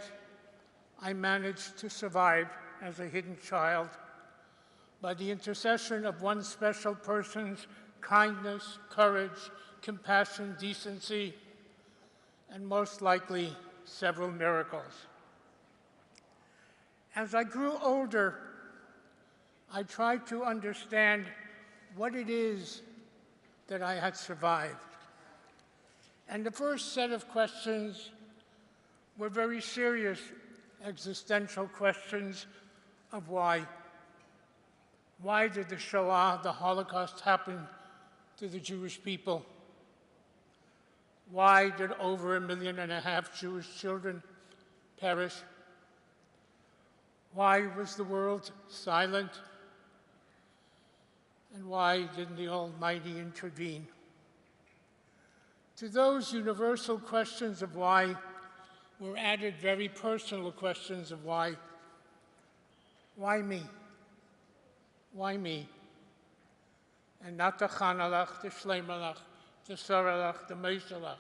Speaker 14: I managed to survive as a hidden child by the intercession of one special person's kindness, courage, compassion, decency, and most likely several miracles. As I grew older, I tried to understand what it is that I had survived. And the first set of questions were very serious existential questions of why. Why did the Shoah, the Holocaust, happen to the Jewish people? Why did over 1.5 million Jewish children perish? Why was the world silent? And why didn't the Almighty intervene? To those universal questions of why were added very personal questions of why. Why me? Why me? And not the Chanalach, the Shleimalach, the Saralach, the Meishalach.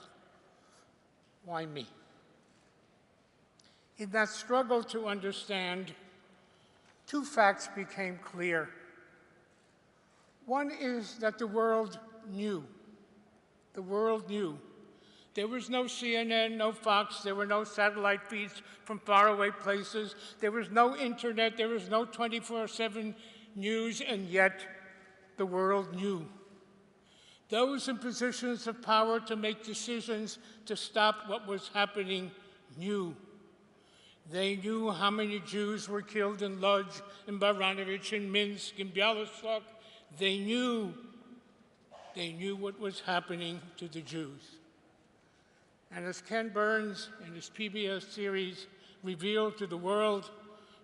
Speaker 14: Why me? In that struggle to understand, two facts became clear. One is that the world knew. The world knew. There was no CNN, no Fox, there were no satellite feeds from faraway places, there was no internet, there was no 24/7 news, and yet the world knew. Those in positions of power to make decisions to stop what was happening knew. They knew how many Jews were killed in Lodz, in Baranovich, in Minsk, in Bialystok. They knew what was happening to the Jews. And as Ken Burns in his PBS series revealed to the world,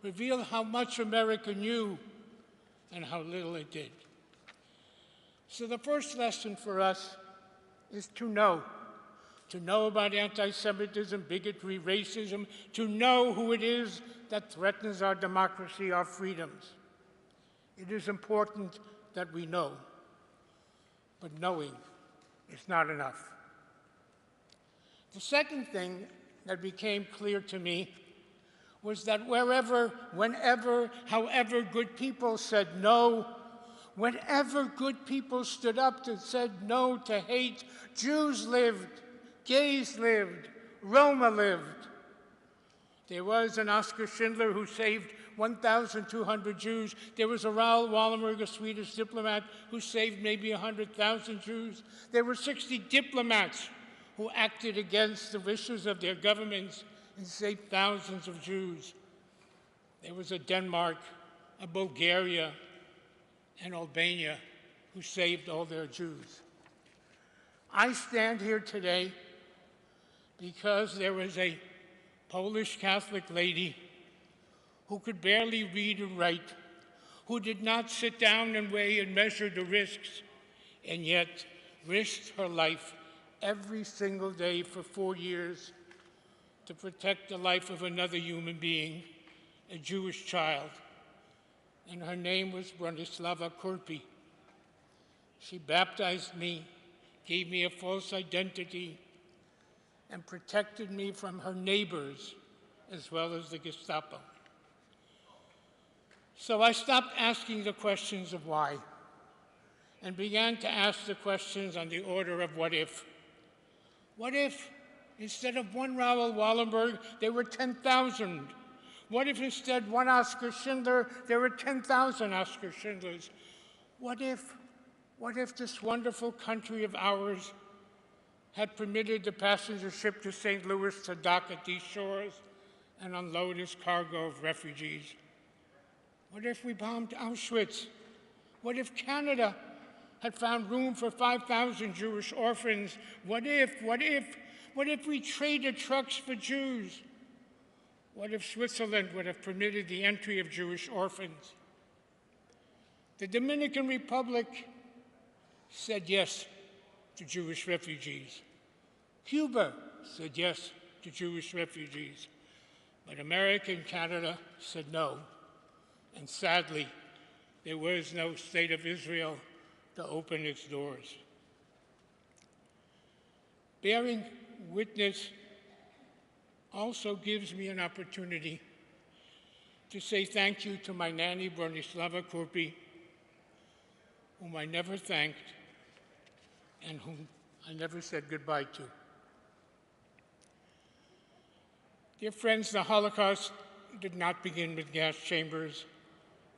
Speaker 14: revealed how much America knew and how little it did. So the first lesson for us is to know about anti-Semitism, bigotry, racism, to know who it is that threatens our democracy, our freedoms. It is important that we know, but knowing is not enough. The second thing that became clear to me was that wherever, whenever, however good people said no, whenever good people stood up and said no to hate, Jews lived, gays lived, Roma lived. There was an Oskar Schindler who saved 1,200 Jews. There was a Raoul Wallenberg, a Swedish diplomat, who saved maybe 100,000 Jews. There were 60 diplomats who acted against the wishes of their governments and saved thousands of Jews. There was a Denmark, a Bulgaria, and Albania who saved all their Jews. I stand here today because there was a Polish Catholic lady who could barely read or write, who did not sit down and weigh and measure the risks, and yet risked her life every single day for 4 years to protect the life of another human being, a Jewish child. And her name was Bronislava Kurpi. She baptized me, gave me a false identity, and protected me from her neighbors as well as the Gestapo. So I stopped asking the questions of why and began to ask the questions on the order of what if. What if instead of one Raoul Wallenberg, there were 10,000? What if instead one Oskar Schindler, there were 10,000 Oskar Schindlers? What if this wonderful country of ours had permitted the passenger ship to St. Louis to dock at these shores and unload its cargo of refugees? What if we bombed Auschwitz? What if Canada had found room for 5,000 Jewish orphans? What if we traded trucks for Jews? What if Switzerland would have permitted the entry of Jewish orphans? The Dominican Republic said yes to Jewish refugees. Cuba said yes to Jewish refugees. But America and Canada said no. And sadly, there was no state of Israel to open its doors. Bearing witness also gives me an opportunity to say thank you to my nanny, Bronislava Kurpi, whom I never thanked and whom I never said goodbye to. Dear friends, the Holocaust did not begin with gas chambers.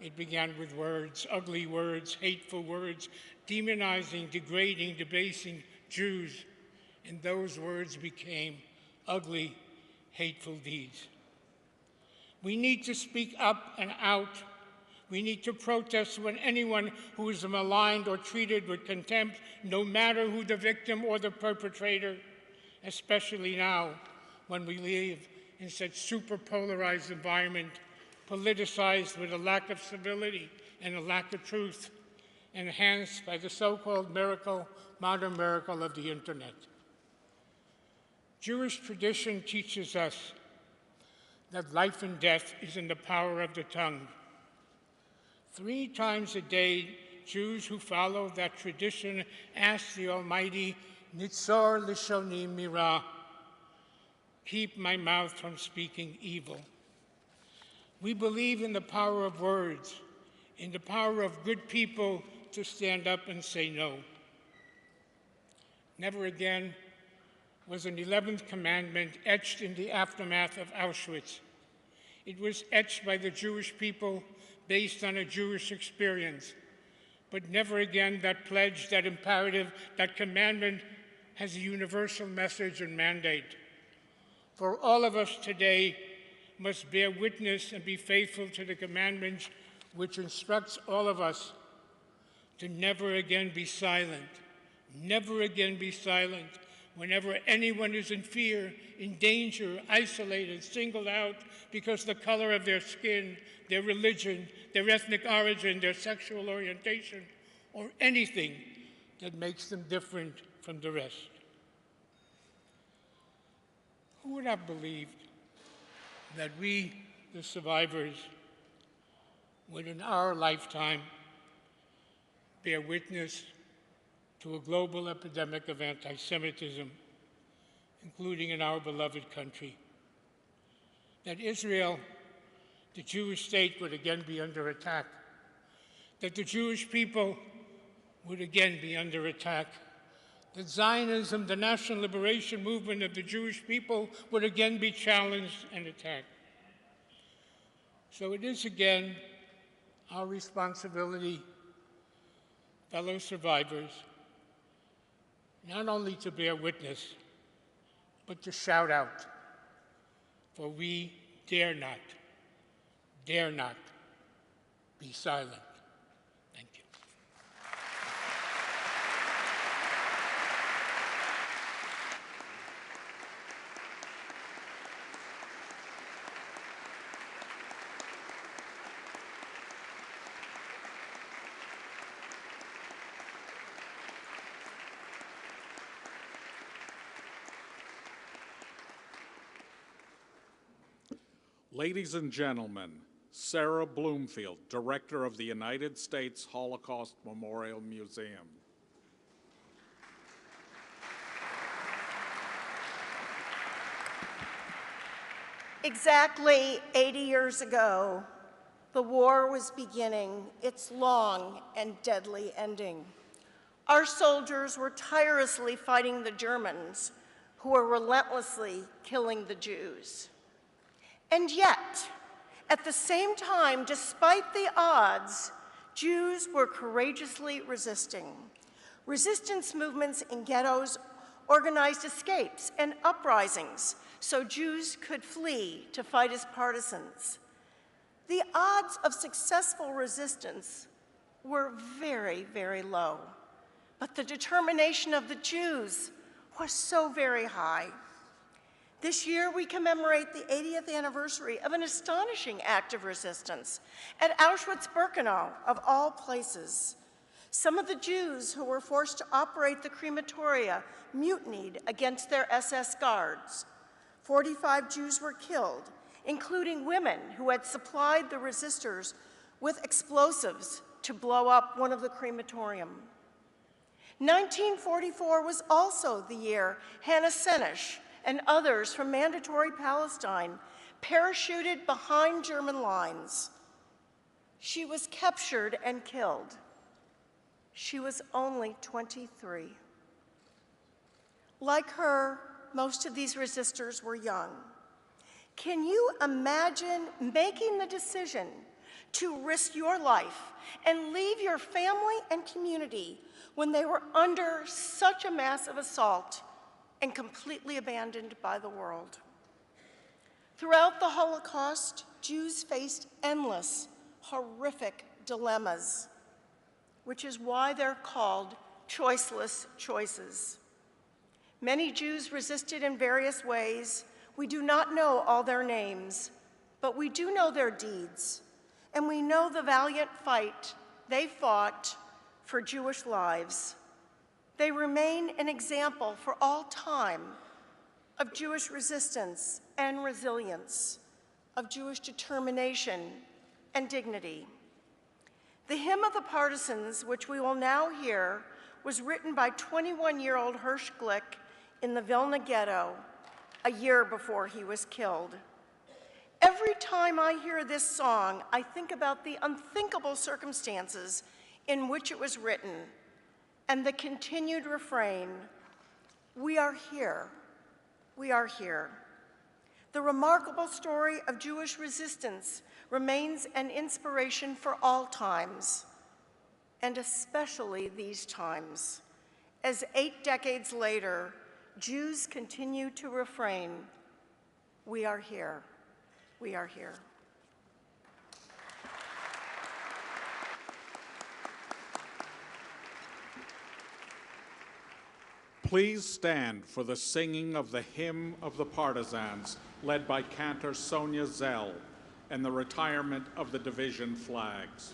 Speaker 14: It began with words, ugly words, hateful words, demonizing, degrading, debasing Jews. And those words became ugly, hateful deeds. We need to speak up and out. We need to protest when anyone who is maligned or treated with contempt, no matter who the victim or the perpetrator, especially now when we live in such super polarized environment, politicized with a lack of civility and a lack of truth, enhanced by the so-called miracle, modern miracle of the internet. Jewish tradition teaches us that life and death is in the power of the tongue. 3 times a day, Jews who follow that tradition ask the Almighty, Nitzor lishoni mira, keep my mouth from speaking evil. We believe in the power of words, in the power of good people to stand up and say no. Never again was an 11th commandment etched in the aftermath of Auschwitz. It was etched by the Jewish people based on a Jewish experience, but never again that pledge, that imperative, that commandment has a universal message and mandate. For all of us today must bear witness and be faithful to the commandments which instructs all of us to never again be silent. Never again be silent whenever anyone is in fear, in danger, isolated, singled out because of the color of their skin, their religion, their ethnic origin, their sexual orientation, or anything that makes them different from the rest. Who would have believed that we, the survivors, would in our lifetime bear witness to a global epidemic of anti-Semitism, including in our beloved country? That Israel, the Jewish state, would again be under attack. That the Jewish people would again be under attack. That Zionism, the national liberation movement of the Jewish people, would again be challenged and attacked. So it is again our responsibility, fellow survivors, not only to bear witness, but to shout out, for we dare not be silent. Thank you.
Speaker 1: Ladies and gentlemen, Sarah Bloomfield, Director of the United States Holocaust Memorial Museum.
Speaker 15: Exactly 80 years ago, the war was beginning its long and deadly ending. Our soldiers were tirelessly fighting the Germans, who were relentlessly killing the Jews. And yet, at the same time, despite the odds, Jews were courageously resisting. Resistance movements in ghettos organized escapes and uprisings so Jews could flee to fight as partisans. The odds of successful resistance were very, very low, but the determination of the Jews was so very high. This year, we commemorate the 80th anniversary of an astonishing act of resistance at Auschwitz-Birkenau, of all places. Some of the Jews who were forced to operate the crematoria mutinied against their SS guards. 45 Jews were killed, including women who had supplied the resistors with explosives to blow up one of the crematorium. 1944 was also the year Hannah Senesh and others from Mandatory Palestine parachuted behind German lines. She was captured and killed. She was only 23. Like her, most of these resistors were young. Can you imagine making the decision to risk your life and leave your family and community when they were under such a massive assault and completely abandoned by the world? Throughout the Holocaust, Jews faced endless, horrific dilemmas, which is why they're called choiceless choices. Many Jews resisted in various ways. We do not know all their names, but we do know their deeds, and we know the valiant fight they fought for Jewish lives. They remain an example for all time of Jewish resistance and resilience, of Jewish determination and dignity. The Hymn of the Partisans, which we will now hear, was written by 21-year-old Hirsch Glick in the Vilna ghetto a year before he was killed. Every time I hear this song, I think about the unthinkable circumstances in which it was written, and the continued refrain, "We are here, we are here." The remarkable story of Jewish resistance remains an inspiration for all times, and especially these times, as 8 decades later, Jews continue to refrain, "We are here, we are here."
Speaker 1: Please stand for the singing of the Hymn of the Partisans, led by cantor Sonia Zell, and the retirement of the division flags.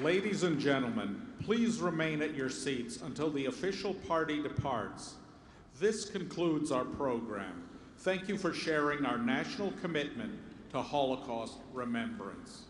Speaker 1: Ladies and gentlemen, please remain at your seats until the official party departs. This concludes our program. Thank you for sharing our national commitment to Holocaust remembrance.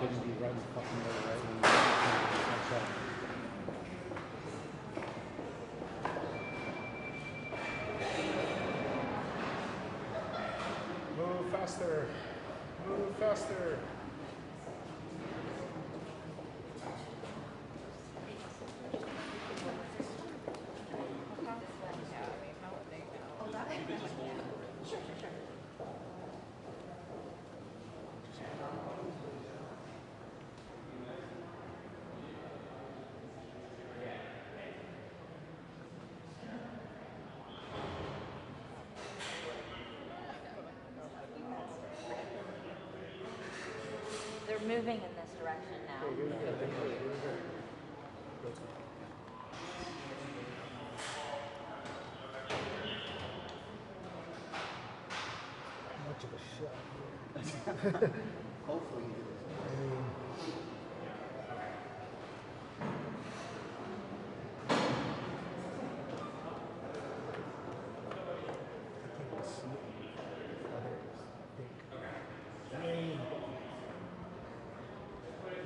Speaker 16: couldn't be right in the fucking middle, right when you
Speaker 17: Move faster. Move faster.
Speaker 18: They're moving in this direction now.
Speaker 16: much of a shot. Hopefully he is.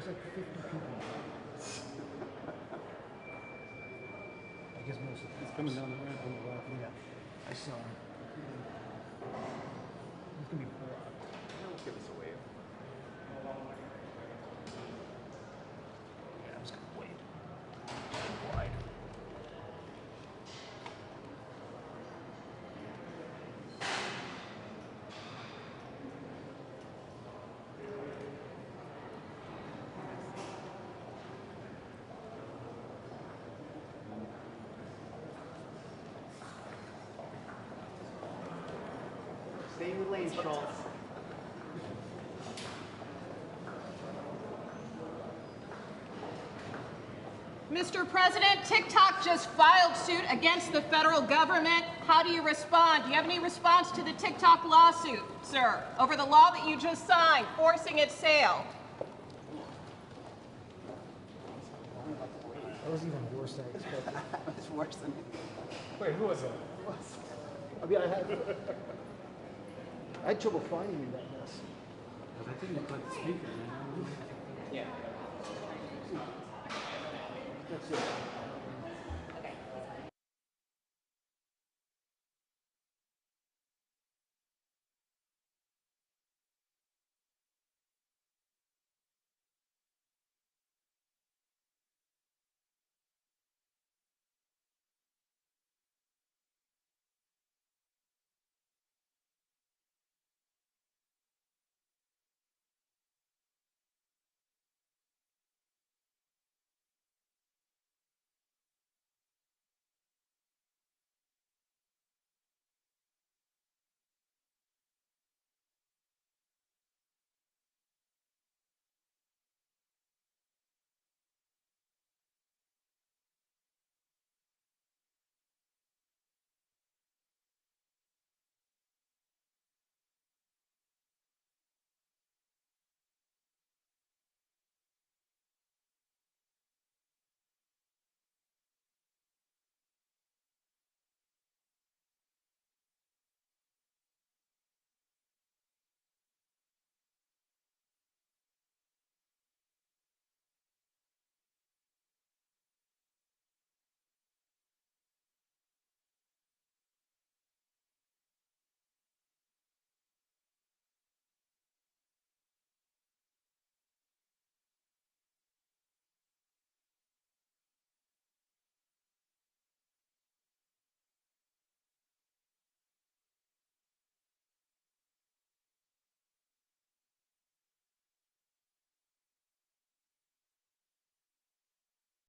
Speaker 16: There's like 50 people. I guess most of it's coming down the ramp on the left. Yeah, I saw him. He's gonna be blocked. He'll give us a wave. Yeah, I'm just gonna wait. Wide. Stay in the lane, Schultz.
Speaker 19: Mr. President, TikTok just filed suit against the federal government. How do you respond? Do you have any response to the TikTok lawsuit, sir, over the law that you just signed, forcing its sale?
Speaker 16: That was even worse than I expected.
Speaker 20: It's worse than
Speaker 16: Wait, who was that? I mean, I had trouble finding you in that mess.
Speaker 20: I think you put the speaker in.
Speaker 16: Yeah. That's it.